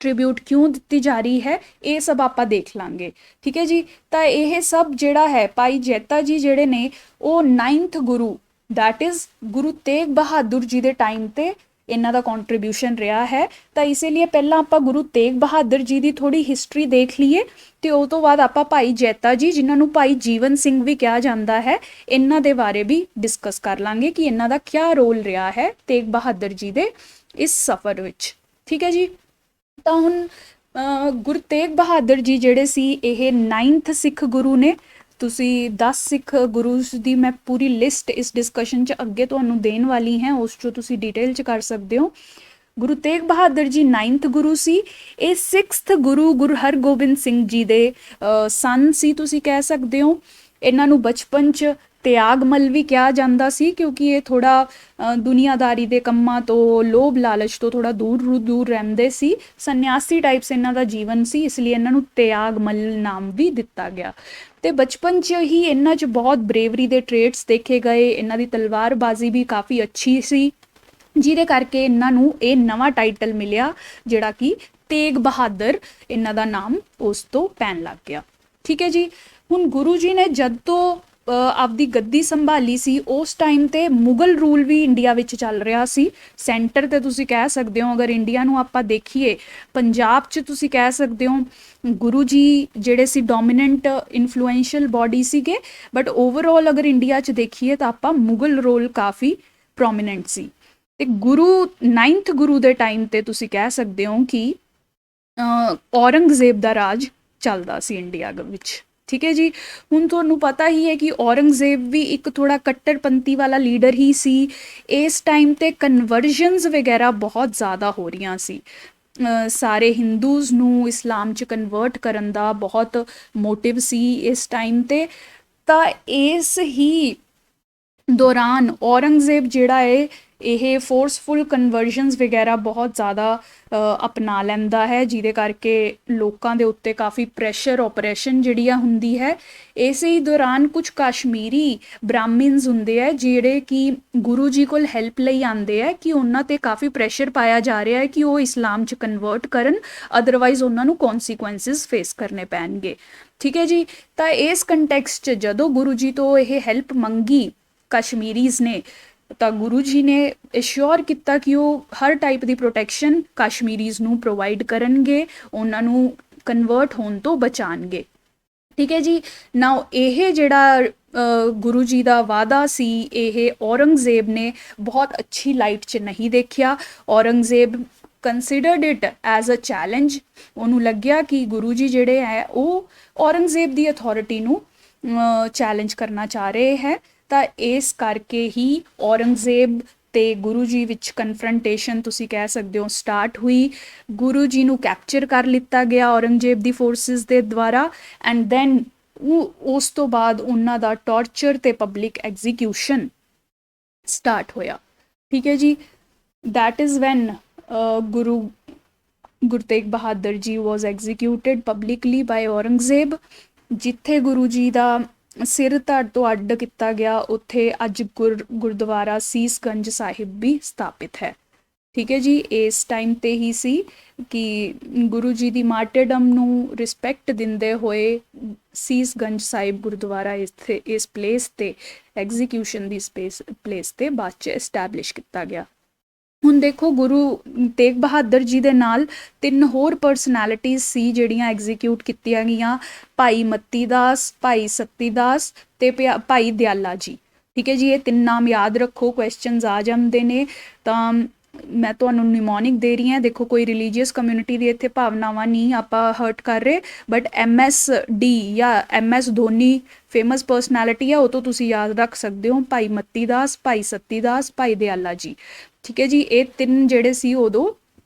ਟ੍ਰਿਬਿਊਟ ਕਿਉਂ ਦਿੱਤੀ ਜਾ ਰਹੀ ਹੈ, ਇਹ ਸਭ ਆਪਾਂ ਦੇਖ ਲਾਂਗੇ। ਠੀਕ ਹੈ ਜੀ। ਤਾਂ ਇਹ ਸਭ ਜਿਹੜਾ ਹੈ, ਭਾਈ ਜੈਤਾ ਜੀ ਜਿਹੜੇ ਨੇ ਉਹ 9th Guru, that is Guru Tegh Bahadur ji ਦੇ ਟਾਈਮ ਤੇ ਇਹਨਾਂ ਦਾ ਕੰਟਰੀਬਿਊਸ਼ਨ ਰਿਹਾ ਹੈ। ਤਾਂ ਇਸੇ ਲਈ ਪਹਿਲਾਂ ਆਪਾਂ ਗੁਰੂ ਤੇਗ ਬਹਾਦਰ ਜੀ ਦੀ ਥੋੜੀ ਹਿਸਟਰੀ ਦੇਖ ਲਈਏ ਤੇ ਉਸ ਤੋਂ ਬਾਅਦ ਆਪਾਂ ਭਾਈ ਜੈਤਾ ਜੀ, ਜਿਨ੍ਹਾਂ ਨੂੰ ਭਾਈ ਜੀਵਨ ਸਿੰਘ ਵੀ ਕਿਹਾ ਜਾਂਦਾ ਹੈ, ਇਹਨਾਂ ਦੇ ਬਾਰੇ ਵੀ ਡਿਸਕਸ ਕਰ ਲਾਂਗੇ ਕਿ ਇਹਨਾਂ ਦਾ ਕਿਆ ਰੋਲ ਰਿਹਾ ਹੈ ਤੇਗ ਬਹਾਦਰ ਜੀ ਦੇ ਇਸ ਸਫ਼ਰ ਵਿੱਚ। ਠੀਕ ਹੈ ਜੀ। ਤਾਂ ਹੁਣ ਗੁਰੂ ਤੇਗ ਬਹਾਦਰ ਜੀ ਜਿਹੜੇ ਸੀ ਇਹ 9th ਸਿੱਖ ਗੁਰੂ ਨੇ। ਤੁਸੀਂ 10 ਸਿੱਖ ਗੁਰੂਸ ਦੀ ਮੈਂ ਪੂਰੀ ਲਿਸਟ ਇਸ ਡਿਸਕਸ਼ਨ 'ਚ ਅੱਗੇ ਤੁਹਾਨੂੰ ਦੇਣ ਵਾਲੀ ਹਾਂ, ਉਸ 'ਚੋਂ ਤੁਸੀਂ ਡਿਟੇਲ 'ਚ ਕਰ ਸਕਦੇ ਹੋ। ਗੁਰੂ ਤੇਗ ਬਹਾਦਰ ਜੀ 9th ਗੁਰੂ ਸੀ। ਇਹ 6th ਗੁਰੂ ਹਰਗੋਬਿੰਦ ਸਿੰਘ ਜੀ ਦੇ ਸਨ ਸੀ, ਤੁਸੀਂ ਕਹਿ ਸਕਦੇ ਹੋ। ਇਹਨਾਂ ਨੂੰ ਬਚਪਨ 'ਚ ਤਿਆਗਮਲ ਵੀ ਕਿਹਾ ਜਾਂਦਾ ਸੀ, ਕਿਉਂਕਿ ਇਹ ਥੋੜਾ ਦੁਨੀਆਦਾਰੀ ਦੇ ਕੰਮਾਂ ਤੋਂ, ਲੋਭ ਲਾਲਚ ਤੋਂ ਥੋੜਾ ਦੂਰ ਦੂਰ ਰਹਿੰਦੇ ਸੀ। ਸੰਨਿਆਸੀ ਟਾਈਪਸ ਇਹਨਾਂ ਦਾ ਜੀਵਨ ਸੀ, ਇਸ ਲਈ ਇਹਨਾਂ ਨੂੰ ਤਿਆਗਮਲ ਨਾਮ ਵੀ ਦਿੱਤਾ ਗਿਆ। ਤੇ ਬਚਪਨ 'ਚ ਹੀ ਇਹਨਾਂ 'ਚ ਬਹੁਤ ਬਰੇਵਰੀ ਦੇ ਟ੍ਰੇਟਸ ਦੇਖੇ ਗਏ। ਇਹਨਾਂ ਦੀ ਤਲਵਾਰਬਾਜ਼ੀ ਵੀ ਕਾਫੀ ਅੱਛੀ ਸੀ, ਜਿਹਦੇ ਕਰਕੇ ਇਹਨਾਂ ਨੂੰ ਇਹ ਨਵਾਂ ਟਾਈਟਲ ਮਿਲਿਆ, ਜਿਹੜਾ ਕਿ ਤੇਗ ਬਹਾਦਰ ਇਹਨਾਂ ਦਾ ਨਾਮ ਉਸ ਤੋਂ ਪੈਣ ਲੱਗ ਗਿਆ। ਠੀਕ ਹੈ ਜੀ। ਹੁਣ ਗੁਰੂ ਜੀ ਨੇ ਜਦ ਤੋਂ ਆਪਦੀ ਗੱਦੀ ਸੰਭਾਲੀ ਸੀ, ਉਸ ਟਾਈਮ ਤੇ ਮੁਗਲ ਰੂਲ ਵੀ ਇੰਡੀਆ ਵਿੱਚ ਚੱਲ ਰਿਹਾ ਸੀ। ਸੈਂਟਰ ਤੇ ਤੁਸੀਂ ਕਹਿ ਸਕਦੇ ਹੋ, ਅਗਰ ਇੰਡੀਆ ਨੂੰ ਆਪਾਂ ਦੇਖੀਏ, ਪੰਜਾਬ 'ਚ ਤੁਸੀਂ ਕਹਿ ਸਕਦੇ ਹੋ ਗੁਰੂ ਜੀ ਜਿਹੜੇ ਸੀ ਡੋਮੀਨੈਂਟ ਇਨਫਲੂਐਂਸ਼ੀਅਲ ਬਾਡੀ ਸੀਗੇ, ਬਟ ਓਵਰਆਲ ਅਗਰ ਇੰਡੀਆ 'ਚ ਦੇਖੀਏ ਤਾਂ ਆਪਾਂ ਮੁਗਲ ਰੋਲ ਕਾਫੀ ਪ੍ਰੋਮੀਨੈਂਟ ਸੀ। ਤੇ ਗੁਰੂ 9th ਗੁਰੂ ਦੇ ਟਾਈਮ ਤੇ ਤੁਸੀਂ ਕਹਿ ਸਕਦੇ ਹੋ ਕਿ ਔਰੰਗਜ਼ੇਬ ਦਾ ਰਾਜ ਚੱਲਦਾ ਸੀ ਇੰਡੀਆ ਵਿੱਚ। ਠੀਕ ਹੈ ਜੀ। ਹੁਣ ਤੁਹਾਨੂੰ ਪਤਾ ਹੀ ਹੈ ਕਿ ਔਰੰਗਜ਼ੇਬ ਵੀ ਇੱਕ ਥੋੜਾ ਕੱਟੜਪੰਥੀ ਵਾਲਾ ਲੀਡਰ ਹੀ ਸੀ। ਇਸ ਟਾਈਮ ਤੇ ਕਨਵਰਜਨਸ ਵਗੈਰਾ ਬਹੁਤ ਜ਼ਿਆਦਾ ਹੋ ਰਹੀਆਂ ਸੀ। ਸਾਰੇ ਹਿੰਦੂਜ਼ ਨੂੰ ਇਸਲਾਮ 'ਚ ਕਨਵਰਟ ਕਰਨ ਦਾ ਬਹੁਤ ਮੋਟਿਵ ਸੀ ਇਸ ਟਾਈਮ ਤੇ। ਤਾਂ ਇਸ ਹੀ ਦੌਰਾਨ ਔਰੰਗਜ਼ੇਬ ਜਿਹੜਾ ਹੈ ਇਹ ਫੋਰਸਫੁਲ ਕਨਵਰਜਨਸ ਵਗੈਰਾ ਬਹੁਤ ਜ਼ਿਆਦਾ ਅਪਣਾ ਲੈਂਦਾ ਹੈ, ਜਿਹਦੇ ਕਰਕੇ ਲੋਕਾਂ ਦੇ ਉੱਤੇ ਕਾਫੀ ਪ੍ਰੈਸ਼ਰ ਆਪਰੇਸ਼ਨ ਜਿਹੜੀਆਂ ਹੁੰਦੀ ਹੈ। ਇਸੇ ਹੀ ਦੌਰਾਨ ਕੁਝ ਕਸ਼ਮੀਰੀ ਬ੍ਰਾਹਮਿਨਸ ਹੁੰਦੇ ਹੈ ਜਿਹੜੇ ਕਿ ਗੁਰੂ ਜੀ ਕੋਲ ਹੈਲਪ ਲਈ ਆਉਂਦੇ ਹੈ ਕਿ ਉਹਨਾਂ ਤੇ ਕਾਫੀ ਪ੍ਰੈਸ਼ਰ ਪਾਇਆ ਜਾ ਰਿਹਾ ਹੈ ਕਿ ਉਹ ਇਸਲਾਮ 'ਚ ਕਨਵਰਟ ਕਰਨ, ਅਦਰਵਾਈਜ਼ ਉਹਨਾਂ ਨੂੰ ਕੌਨਸੀਕੁਐਂਸਿਸ ਫੇਸ ਕਰਨੇ ਪੈਣਗੇ। ਠੀਕ ਹੈ ਜੀ। ਤਾਂ ਇਸ ਕੰਟੈਕਸਟ 'ਚ ਜਦੋਂ ਗੁਰੂ ਜੀ ਤੋਂ ਇਹ ਹੈਲਪ ਮੰਗੀ ਕਸ਼ਮੀਰੀਜ਼ ਨੇ, ਤਾਂ ਗੁਰੂ ਜੀ ਨੇ ਅਸ਼ੋਰ ਕੀਤਾ ਕਿ ਉਹ ਹਰ ਟਾਈਪ ਦੀ ਪ੍ਰੋਟੈਕਸ਼ਨ ਕਸ਼ਮੀਰੀਜ਼ ਨੂੰ ਪ੍ਰੋਵਾਈਡ ਕਰਨਗੇ, ਉਹਨਾਂ ਨੂੰ ਕਨਵਰਟ ਹੋਣ ਤੋਂ ਬਚਾਉਣਗੇ। ਠੀਕ ਹੈ ਜੀ। ਨਾਓ ਇਹ ਜਿਹੜਾ ਗੁਰੂ ਜੀ ਦਾ ਵਾਅਦਾ ਸੀ, ਇਹ ਔਰੰਗਜ਼ੇਬ ਨੇ ਬਹੁਤ ਅੱਛੀ ਲਾਈਟ 'ਚ ਨਹੀਂ ਦੇਖਿਆ। Aurangzeb considered it as a challenge. ਉਹਨੂੰ ਲੱਗਿਆ ਕਿ ਗੁਰੂ ਜੀ ਜਿਹੜੇ ਹੈ ਉਹ ਔਰੰਗਜ਼ੇਬ ਦੀ ਅਥਾਰਟੀ ਨੂੰ ਚੈਲੰਜ ਕਰਨਾ ਚਾਹ ਰਹੇ ਹੈ। ਤਾਂ ਇਸ ਕਰਕੇ ਹੀ ਔਰੰਗਜ਼ੇਬ ਤੇ ਗੁਰੂ ਜੀ ਵਿੱਚ ਕਨਫਰੰਟੇਸ਼ਨ ਤੁਸੀਂ ਕਹਿ ਸਕਦੇ ਹੋ ਸਟਾਰਟ ਹੋਈ। ਗੁਰੂ ਜੀ ਨੂੰ ਕੈਪਚਰ ਕਰ ਲਿੱਤਾ ਗਿਆ ਔਰੰਗਜ਼ੇਬ ਦੀ ਫੋਰਸਿਸ ਦੇ ਦੁਆਰਾ, ਐਂਡ ਦੈਨ ਉਸ ਤੋਂ ਬਾਅਦ ਉਹਨਾਂ ਦਾ ਟੌਰਚਰ ਤੇ ਪਬਲਿਕ ਐਗਜ਼ੀਕਿਊਸ਼ਨ ਸਟਾਰਟ ਹੋਇਆ। ਠੀਕ ਹੈ ਜੀ। That is van Guru Tegh Bahadur ji was ਐਗਜ਼ੀਕਿਊਟਿਡ publicly ਬਾਈ ਔਰੰਗਜ਼ੇਬ। ਜਿੱਥੇ ਗੁਰੂ ਜੀ ਦਾ ਸਿਰ ਧੜ ਤੋਂ ਅੱਡ ਕੀਤਾ ਗਿਆ, ਉੱਥੇ ਅੱਜ ਗੁਰਦੁਆਰਾ ਸੀਸਗੰਜ ਸਾਹਿਬ ਵੀ ਸਥਾਪਿਤ ਹੈ। ਠੀਕ ਹੈ ਜੀ। ਇਸ ਟਾਈਮ ਤੇ ਹੀ ਸੀ ਕਿ ਗੁਰੂ ਜੀ ਦੀ ਮਾਰਟਰਡਮ ਨੂੰ ਰਿਸਪੈਕਟ ਦਿੰਦੇ ਹੋਏ ਸੀਸਗੰਜ ਸਾਹਿਬ ਗੁਰਦੁਆਰਾ ਇੱਥੇ ਇਸ ਪਲੇਸ ਤੇ ਐਗਜ਼ੀਕਿਊਸ਼ਨ ਦੀ ਪਲੇਸ ਤੇ ਬਾਅਦ 'ਚ ਐਸਟੈਬਲਿਸ਼ ਕੀਤਾ ਗਿਆ। ਹੁਣ ਦੇਖੋ ਗੁਰੂ ਤੇਗ ਬਹਾਦਰ ਜੀ ਦੇ ਨਾਲ 3 ਹੋਰ ਪਰਸਨੈਲਿਟੀਜ਼ ਸੀ ਜਿਹੜੀਆਂ ਐਗਜ਼ੀਕਿਊਟ ਕੀਤੀਆਂ ਗਈਆਂ, ਭਾਈ ਮਤੀ ਦਾਸ, ਭਾਈ ਸਤੀ ਦਾਸ ਤੇ ਭਾਈ ਦਿਆਲਾ ਜੀ। ਠੀਕ ਹੈ ਜੀ। ਇਹ 3 ਨਾਮ ਯਾਦ ਰੱਖੋ, ਕੁਐਸਚਨਸ ਆ ਜਾਂਦੇ ਨੇ। ਤਾਂ ਮੈਂ ਤੁਹਾਨੂੰ ਨਿਮੋਨਿਕ ਦੇ ਰਹੀ ਹਾਂ। ਦੇਖੋ ਕੋਈ ਰਿਲੀਜੀਅਸ ਕਮਿਊਨਿਟੀ ਦੀ ਇੱਥੇ ਭਾਵਨਾਵਾਂ ਨਹੀਂ ਆਪਾਂ ਹਰਟ ਕਰ ਰਹੇ, ਬਟ MSD ਜਾਂ MS ਧੋਨੀ ਫੇਮਸ ਪਰਸਨੈਲਿਟੀ ਹੈ, ਉਹ ਤੋਂ ਤੁਸੀਂ ਯਾਦ ਰੱਖ ਸਕਦੇ ਹੋ ਭਾਈ ਮਤੀ ਦਾਸ, ਭਾਈ ਸਤੀ ਦਾਸ, ਭਾਈ ਦਿਆਲਾ ਜੀ। ਠੀਕ ਹੈ ਜੀ। ਇਹ 3 ਜਿਹੜੇ ਸੀ ਉਦੋਂ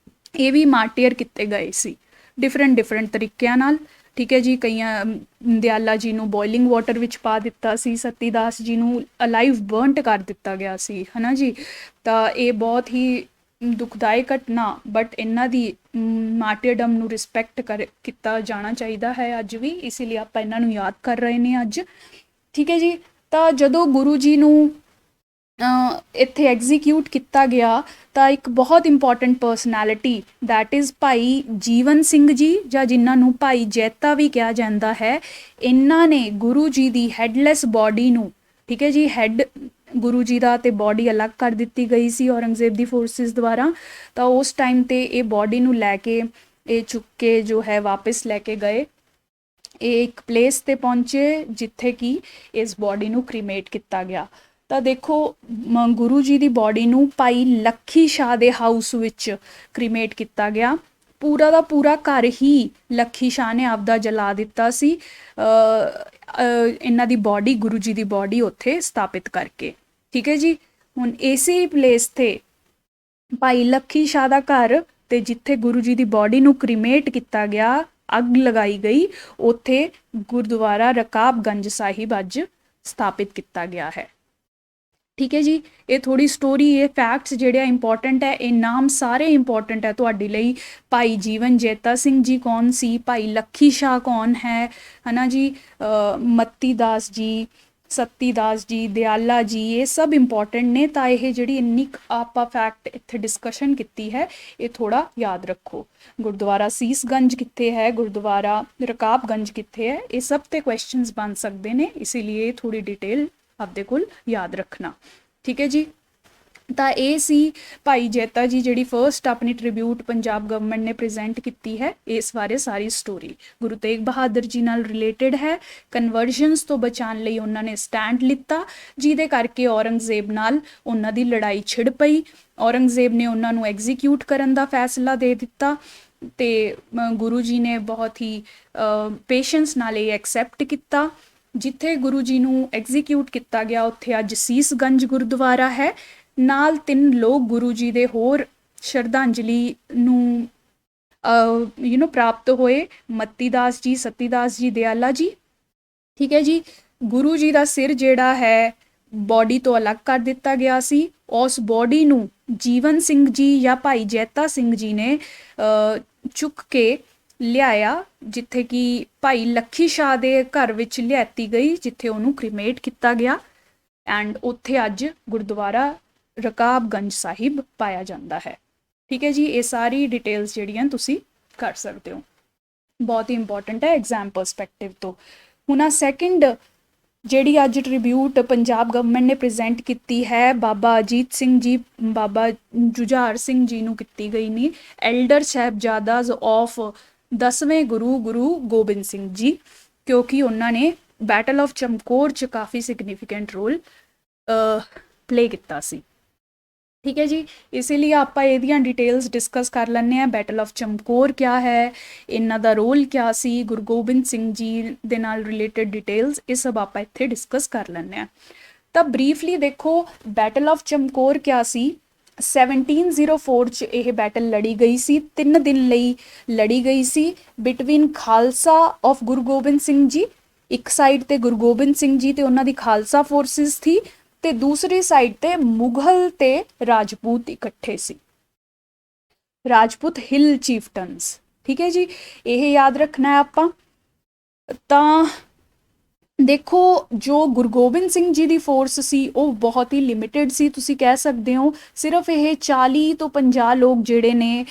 ਇਹ ਵੀ ਮਾਰਟੀਅਰ ਕੀਤੇ ਗਏ ਸੀ ਡਿਫਰੈਂਟ ਤਰੀਕਿਆਂ ਨਾਲ। ਠੀਕ ਹੈ ਜੀ। ਕਈਆਂ ਦਿਆਲਾ ਜੀ ਨੂੰ ਬੋਇਲਿੰਗ ਵਾਟਰ ਵਿੱਚ ਪਾ ਦਿੱਤਾ ਸੀ, ਸਤੀ ਦਾਸ ਜੀ ਨੂੰ ਅਲਾਈਵ ਬਰਨਟ ਕਰ ਦਿੱਤਾ ਗਿਆ ਸੀ, ਹੈ ਨਾ ਜੀ। ਤਾਂ ਇਹ ਬਹੁਤ ਹੀ ਦੁਖਦਾਇਕ ਘਟਨਾ, ਬਟ ਇਹਨਾਂ ਦੀ ਮਾਰਟੀਅਰਡਮ ਨੂੰ ਰਿਸਪੈਕਟ ਕੀਤਾ ਜਾਣਾ ਚਾਹੀਦਾ ਹੈ ਅੱਜ ਵੀ, ਇਸ ਲਈ ਆਪਾਂ ਇਹਨਾਂ ਨੂੰ ਯਾਦ ਕਰ ਰਹੇ ਨੇ ਅੱਜ। ਠੀਕ ਹੈ ਜੀ। ਤਾਂ ਜਦੋਂ ਗੁਰੂ ਜੀ ਨੂੰ ਇੱਥੇ ਐਗਜ਼ੀਕਿਊਟ ਕੀਤਾ ਗਿਆ ਤਾਂ ਇੱਕ ਬਹੁਤ ਇੰਪੋਰਟੈਂਟ ਪਰਸਨੈਲਿਟੀ ਦੈਟ ਇਜ਼ ਭਾਈ ਜੀਵਨ ਸਿੰਘ ਜੀ, ਜਾਂ ਜਿਨ੍ਹਾਂ ਨੂੰ ਭਾਈ ਜੈਤਾ ਵੀ ਕਿਹਾ ਜਾਂਦਾ ਹੈ, ਇਹਨਾਂ ਨੇ ਗੁਰੂ ਜੀ ਦੀ ਹੈਡਲੈਸ ਬਾਡੀ ਨੂੰ, ਠੀਕ ਹੈ ਜੀ, ਹੈਡ ਗੁਰੂ ਜੀ ਦਾ ਤੇ ਬਾਡੀ ਅਲੱਗ ਕਰ ਦਿੱਤੀ ਗਈ ਸੀ ਔਰੰਗਜ਼ੇਬ ਦੀ ਫੋਰਸਿਸ ਦੁਆਰਾ। ਤਾਂ ਉਸ ਟਾਈਮ ਤੇ ਇਹ ਬਾਡੀ ਨੂੰ ਲੈ ਕੇ ਇਹ ਚੁੱਕ ਕੇ ਜੋ ਹੈ ਵਾਪਸ ਲੈ ਕੇ ਗਏ। ਇਹ ਇੱਕ ਪਲੇਸ ਤੇ ਪਹੁੰਚੇ ਜਿੱਥੇ ਕਿ ਇਸ ਬਾਡੀ ਨੂੰ ਕ੍ਰੀਮੇਟ ਕੀਤਾ ਗਿਆ। ਤਾਂ ਦੇਖੋ ਗੁਰੂ ਜੀ ਦੀ ਬਾਡੀ ਨੂੰ ਭਾਈ ਲੱਖੀ ਸ਼ਾਹ ਦੇ ਹਾਊਸ ਵਿੱਚ ਕ੍ਰੀਮੇਟ ਕੀਤਾ ਗਿਆ। ਪੂਰਾ ਦਾ ਪੂਰਾ ਘਰ ਹੀ ਲੱਖੀ ਸ਼ਾਹ ਨੇ ਆਪਦਾ ਜਲਾ ਦਿੱਤਾ ਸੀ ਇਹਨਾਂ ਦੀ ਬਾਡੀ, ਗੁਰੂ ਜੀ ਦੀ ਬਾਡੀ ਉੱਥੇ ਸਥਾਪਿਤ ਕਰਕੇ। ਠੀਕ ਹੈ ਜੀ। ਹੁਣ ਇਸੇ ਪਲੇਸ ਤੇ ਭਾਈ ਲੱਖੀ ਸ਼ਾਹ ਦਾ ਘਰ ਤੇ ਜਿੱਥੇ ਗੁਰੂ ਜੀ ਦੀ ਬਾਡੀ ਨੂੰ ਕ੍ਰੀਮੇਟ ਕੀਤਾ ਗਿਆ, ਅੱਗ ਲਗਾਈ ਗਈ, ਉੱਥੇ ਗੁਰਦੁਆਰਾ ਰਕਾਬਗੰਜ ਸਾਹਿਬ ਅੱਜ ਸਥਾਪਿਤ ਕੀਤਾ ਗਿਆ ਹੈ। ਠੀਕ ਹੈ ਜੀ, ਇਹ ਥੋੜੀ ਸਟੋਰੀ, ਇਹ ਫੈਕਟਸ ਜਿਹੜੇ ਆ ਇੰਪੋਰਟੈਂਟ ਹੈ, ਇਹ ਨਾਮ ਸਾਰੇ ਇੰਪੋਰਟੈਂਟ ਹੈ ਤੁਹਾਡੇ ਲਈ। ਭਾਈ ਜੀਵਨ ਜੈਤਾ ਸਿੰਘ ਜੀ ਕੌਣ ਸੀ, ਭਾਈ ਲੱਖੀ ਸ਼ਾਹ ਕੌਣ ਹੈ ਹਨਾ ਜੀ, ਮੱਤੀ ਦਾਸ ਜੀ, ਸੱਤੀ ਦਾਸ ਜੀ, ਦਿਆਲਾ ਜੀ, ਇਹ ਸਭ ਇੰਪੋਰਟੈਂਟ ਨੇ। ਤਾਂ ਇਹ ਜਿਹੜੀ ਇੰਨੀ ਆਪਾਂ ਫੈਕਟ ਇੱਥੇ ਡਿਸਕਸ਼ਨ ਕੀਤੀ ਹੈ, ਇਹ ਥੋੜਾ ਯਾਦ ਰੱਖੋ। ਗੁਰਦੁਆਰਾ ਸੀਸਗੰਜ ਕਿੱਥੇ ਹੈ, ਗੁਰਦੁਆਰਾ ਰਕਾਬਗੰਜ ਕਿੱਥੇ ਹੈ, ਇਹ ਸਭ ਤੇ ਕੁਐਸਚਨਸ ਬਣ ਸਕਦੇ ਨੇ, ਇਸ ਲਈ ਥੋੜੀ ਡਿਟੇਲ ਆਪਦੇ ਕੋਲ ਯਾਦ ਰੱਖਣਾ। ਠੀਕ ਹੈ ਜੀ, ਤਾਂ ਇਹ ਸੀ ਭਾਈ ਜੈਤਾ ਜੀ ਜਿਹੜੀ ਫਰਸਟ ਆਪਣੀ ਟ੍ਰਿਬਿਊਟ ਪੰਜਾਬ ਗਵਰਨਮੈਂਟ ਨੇ ਪ੍ਰੈਜ਼ੈਂਟ ਕੀਤੀ ਹੈ। ਇਸ ਬਾਰੇ ਸਾਰੀ ਸਟੋਰੀ ਗੁਰੂ ਤੇਗ ਬਹਾਦਰ ਜੀ ਨਾਲ ਰਿਲੇਟਡ ਹੈ। ਕਨਵਰਜਨਸ ਤੋਂ ਬਚਾਉਣ ਲਈ ਉਹਨਾਂ ਨੇ ਸਟੈਂਡ ਲਿੱਤਾ, ਜਿਹਦੇ ਕਰਕੇ ਔਰੰਗਜ਼ੇਬ ਨਾਲ ਉਹਨਾਂ ਦੀ ਲੜਾਈ ਛਿੜ ਪਈ। ਔਰੰਗਜ਼ੇਬ ਨੇ ਉਹਨਾਂ ਨੂੰ ਐਗਜ਼ੀਕਿਊਟ ਕਰਨ ਦਾ ਫੈਸਲਾ ਦੇ ਦਿੱਤਾ ਤੇ ਗੁਰੂ ਜੀ ਨੇ ਬਹੁਤ ਹੀ ਪੇਸ਼ੈਂਸ ਨਾਲ ਇਹ ਐਕਸੈਪਟ ਕੀਤਾ। ਜਿੱਥੇ ਗੁਰੂ ਜੀ ਨੂੰ ਐਗਜ਼ੀਕਿਊਟ ਕੀਤਾ ਗਿਆ ਉੱਥੇ ਅੱਜ ਸੀਸਗੰਜ ਗੁਰਦੁਆਰਾ ਹੈ। ਨਾਲ 3 ਲੋਕ ਗੁਰੂ ਜੀ ਦੇ ਹੋਰ ਸ਼ਰਧਾਂਜਲੀ ਨੂੰ ਪ੍ਰਾਪਤ ਹੋਏ, ਮੱਤੀ ਦਾਸ ਜੀ, ਸੱਤੀ ਦਾਸ ਜੀ, ਦਿਆਲਾ ਜੀ। ਠੀਕ ਹੈ ਜੀ, ਗੁਰੂ ਜੀ ਦਾ ਸਿਰ ਜਿਹੜਾ ਹੈ ਬੋਡੀ ਤੋਂ ਅਲੱਗ ਕਰ ਦਿੱਤਾ ਗਿਆ ਸੀ। ਉਸ ਬੋਡੀ ਨੂੰ ਜੀਵਨ ਸਿੰਘ ਜੀ ਜਾਂ ਭਾਈ ਜੈਤਾ ਸਿੰਘ ਜੀ ਨੇ ਚੁੱਕ ਕੇ ਲਿਆਇਆ, ਜਿੱਥੇ ਕਿ ਭਾਈ ਲੱਖੀ ਸ਼ਾਹ ਦੇ ਘਰ ਵਿੱਚ ਲਿਆਤੀ ਗਈ, ਜਿੱਥੇ ਉਹਨੂੰ ਕ੍ਰੀਮੇਟ ਕੀਤਾ ਗਿਆ। ਐਂਡ ਉੱਥੇ ਅੱਜ ਗੁਰਦੁਆਰਾ ਰਕਾਬਗੰਜ ਸਾਹਿਬ ਪਾਇਆ ਜਾਂਦਾ ਹੈ। ਠੀਕ ਹੈ ਜੀ, ਇਹ ਸਾਰੀ ਡਿਟੇਲਸ ਜਿਹੜੀਆਂ ਤੁਸੀਂ ਕਰ ਸਕਦੇ ਹੋ, ਬਹੁਤ ਹੀ ਇੰਪੋਰਟੈਂਟ ਹੈ ਐਗਜ਼ਾਮ ਪਰਸਪੈਕਟਿਵ ਤੋਂ। ਹੁਣ ਆ ਸੈਕਿੰਡ ਜਿਹੜੀ ਅੱਜ ਟ੍ਰਿਬਿਊਟ ਪੰਜਾਬ ਗਵਰਨਮੈਂਟ ਨੇ ਪ੍ਰੈਜ਼ੈਂਟ ਕੀਤੀ ਹੈ, ਬਾਬਾ ਅਜੀਤ ਸਿੰਘ ਜੀ, ਬਾਬਾ ਜੁਝਾਰ ਸਿੰਘ ਜੀ ਨੂੰ ਕੀਤੀ ਗਈ ਨੇ, ਐਲਡਰ ਸਾਹਿਬਜ਼ਾਦਾਜ਼ ਆਫ 10ਵੇਂ ਗੁਰੂ ਗੋਬਿੰਦ ਸਿੰਘ ਜੀ, ਕਿਉਂਕਿ ਉਹਨਾਂ ਨੇ ਬੈਟਲ ਆਫ ਚਮਕੌਰ 'ਚ ਕਾਫੀ ਸਿਗਨੀਫਿਕੈਂਟ ਰੋਲ ਪਲੇ ਕੀਤਾ ਸੀ। ਠੀਕ ਹੈ ਜੀ, ਇਸੇ ਲਈ ਆਪਾਂ ਇਹਦੀਆਂ ਡਿਟੇਲਸ ਡਿਸਕਸ ਕਰ ਲੈਂਦੇ ਹਾਂ। ਬੈਟਲ ਆਫ ਚਮਕੌਰ ਕਿਆ ਹੈ, ਇਹਨਾਂ ਦਾ ਰੋਲ ਕਿਆ ਸੀ, ਗੁਰੂ ਗੋਬਿੰਦ ਸਿੰਘ ਜੀ ਦੇ ਨਾਲ ਰਿਲੇਟਡ ਡਿਟੇਲਸ, ਇਹ ਸਭ ਆਪਾਂ ਇੱਥੇ ਡਿਸਕਸ ਕਰ ਲੈਂਦੇ ਹਾਂ। ਤਾਂ ਬਰੀਫਲੀ ਦੇਖੋ, ਬੈਟਲ ਆਫ ਚਮਕੌਰ ਕਿਆ ਸੀ। 1704 'ਚ ਇਹ ਬੈਟਲ ਲੜੀ ਗਈ ਸੀ, 3 ਦਿਨ ਲਈ ਲੜੀ ਗਈ ਸੀ ਬਿਟਵੀਨ ਖਾਲਸਾ ਆਫ ਗੁਰੂ ਗੋਬਿੰਦ ਸਿੰਘ ਜੀ, ਇੱਕ ਸਾਈਡ ਤੇ ਗੁਰੂ ਗੋਬਿੰਦ ਸਿੰਘ ਜੀ ਤੇ ਉਹਨਾਂ ਦੀ ਖਾਲਸਾ ਫੋਰਸਿਸ ਥੀ, ਤੇ ਦੂਸਰੀ ਸਾਈਡ ਤੇ ਮੁਗਲ ਤੇ ਰਾਜਪੂਤ ਇਕੱਠੇ ਸੀ, ਰਾਜਪੂਤ ਹਿਲ ਚੀਫਟਨਸ। ਠੀਕ ਹੈ ਜੀ, ਇਹ ਯਾਦ ਰੱਖਣਾ ਹੈ ਆਪਾਂ। ਤਾਂ ਦੇਖੋ, ਜੋ ਗੁਰੂ ਗੋਬਿੰਦ ਸਿੰਘ ਜੀ ਦੀ ਫੋਰਸ ਸੀ ਉਹ ਬਹੁਤ ਹੀ ਲਿਮਿਟਿਡ ਸੀ, ਤੁਸੀਂ ਕਹਿ ਸਕਦੇ ਹੋ। ਸਿਰਫ ਇਹ 40 ਤੋਂ 50 ਲੋਕ ਜਿਹੜੇ ਨੇ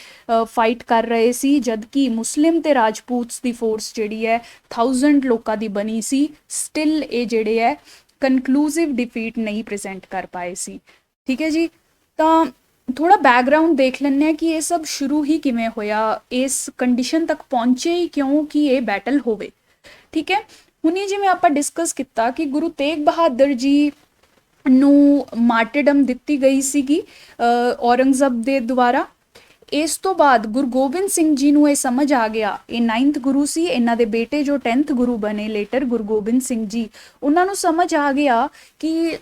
ਫਾਈਟ ਕਰ ਰਹੇ ਸੀ, ਜਦਕਿ ਮੁਸਲਿਮ ਤੇ ਰਾਜਪੂਤਸ ਦੀ ਫੋਰਸ ਜਿਹੜੀ ਹੈ 1000 ਲੋਕਾਂ ਦੀ ਬਣੀ ਸੀ। ਸਟਿਲ ਇਹ ਜਿਹੜੇ ਹੈ ਕਨਕਲੂਸਿਵ ਡਿਫੀਟ ਨਹੀਂ ਪ੍ਰੈਜ਼ੈਂਟ ਕਰ ਪਾਏ ਸੀ। ਠੀਕ ਹੈ ਜੀ, ਤਾਂ ਥੋੜਾ ਬੈਕਗਰਾਉਂਡ ਦੇਖ ਲੈਂਦੇ ਹਾਂ ਕਿ ਇਹ ਸਭ ਸ਼ੁਰੂ ਹੀ ਕਿਵੇਂ ਹੋਇਆ, ਇਸ ਕੰਡੀਸ਼ਨ ਤੱਕ ਪਹੁੰਚੇ ਹੀ ਕਿਉਂ ਕਿ ਇਹ ਬੈਟਲ ਹੋਵੇ। ਠੀਕ ਹੈ, ਹੁਣੇ ਜਿਵੇਂ ਆਪਾਂ ਡਿਸਕਸ ਕੀਤਾ ਕਿ ਗੁਰੂ ਤੇਗ ਬਹਾਦਰ ਜੀ ਨੂੰ ਮਾਰਟਰਡਮ ਦਿੱਤੀ ਗਈ ਸੀਗੀ ਔਰੰਗਜ਼ੇਬ ਦੇ ਦੁਆਰਾ। ਇਸ ਤੋਂ ਬਾਅਦ ਗੁਰੂ ਗੋਬਿੰਦ ਸਿੰਘ ਜੀ ਨੂੰ ਇਹ ਸਮਝ ਆ ਗਿਆ, ਇਹ 9th ਗੁਰੂ ਸੀ, ਇਹਨਾਂ ਦੇ ਬੇਟੇ ਜੋ 10th ਗੁਰੂ ਬਣੇ ਲੇਟਰ ਗੁਰੂ ਗੋਬਿੰਦ ਸਿੰਘ ਜੀ, ਉਹਨਾਂ ਨੂੰ ਸਮਝ ਆ ਗਿਆ ਕਿ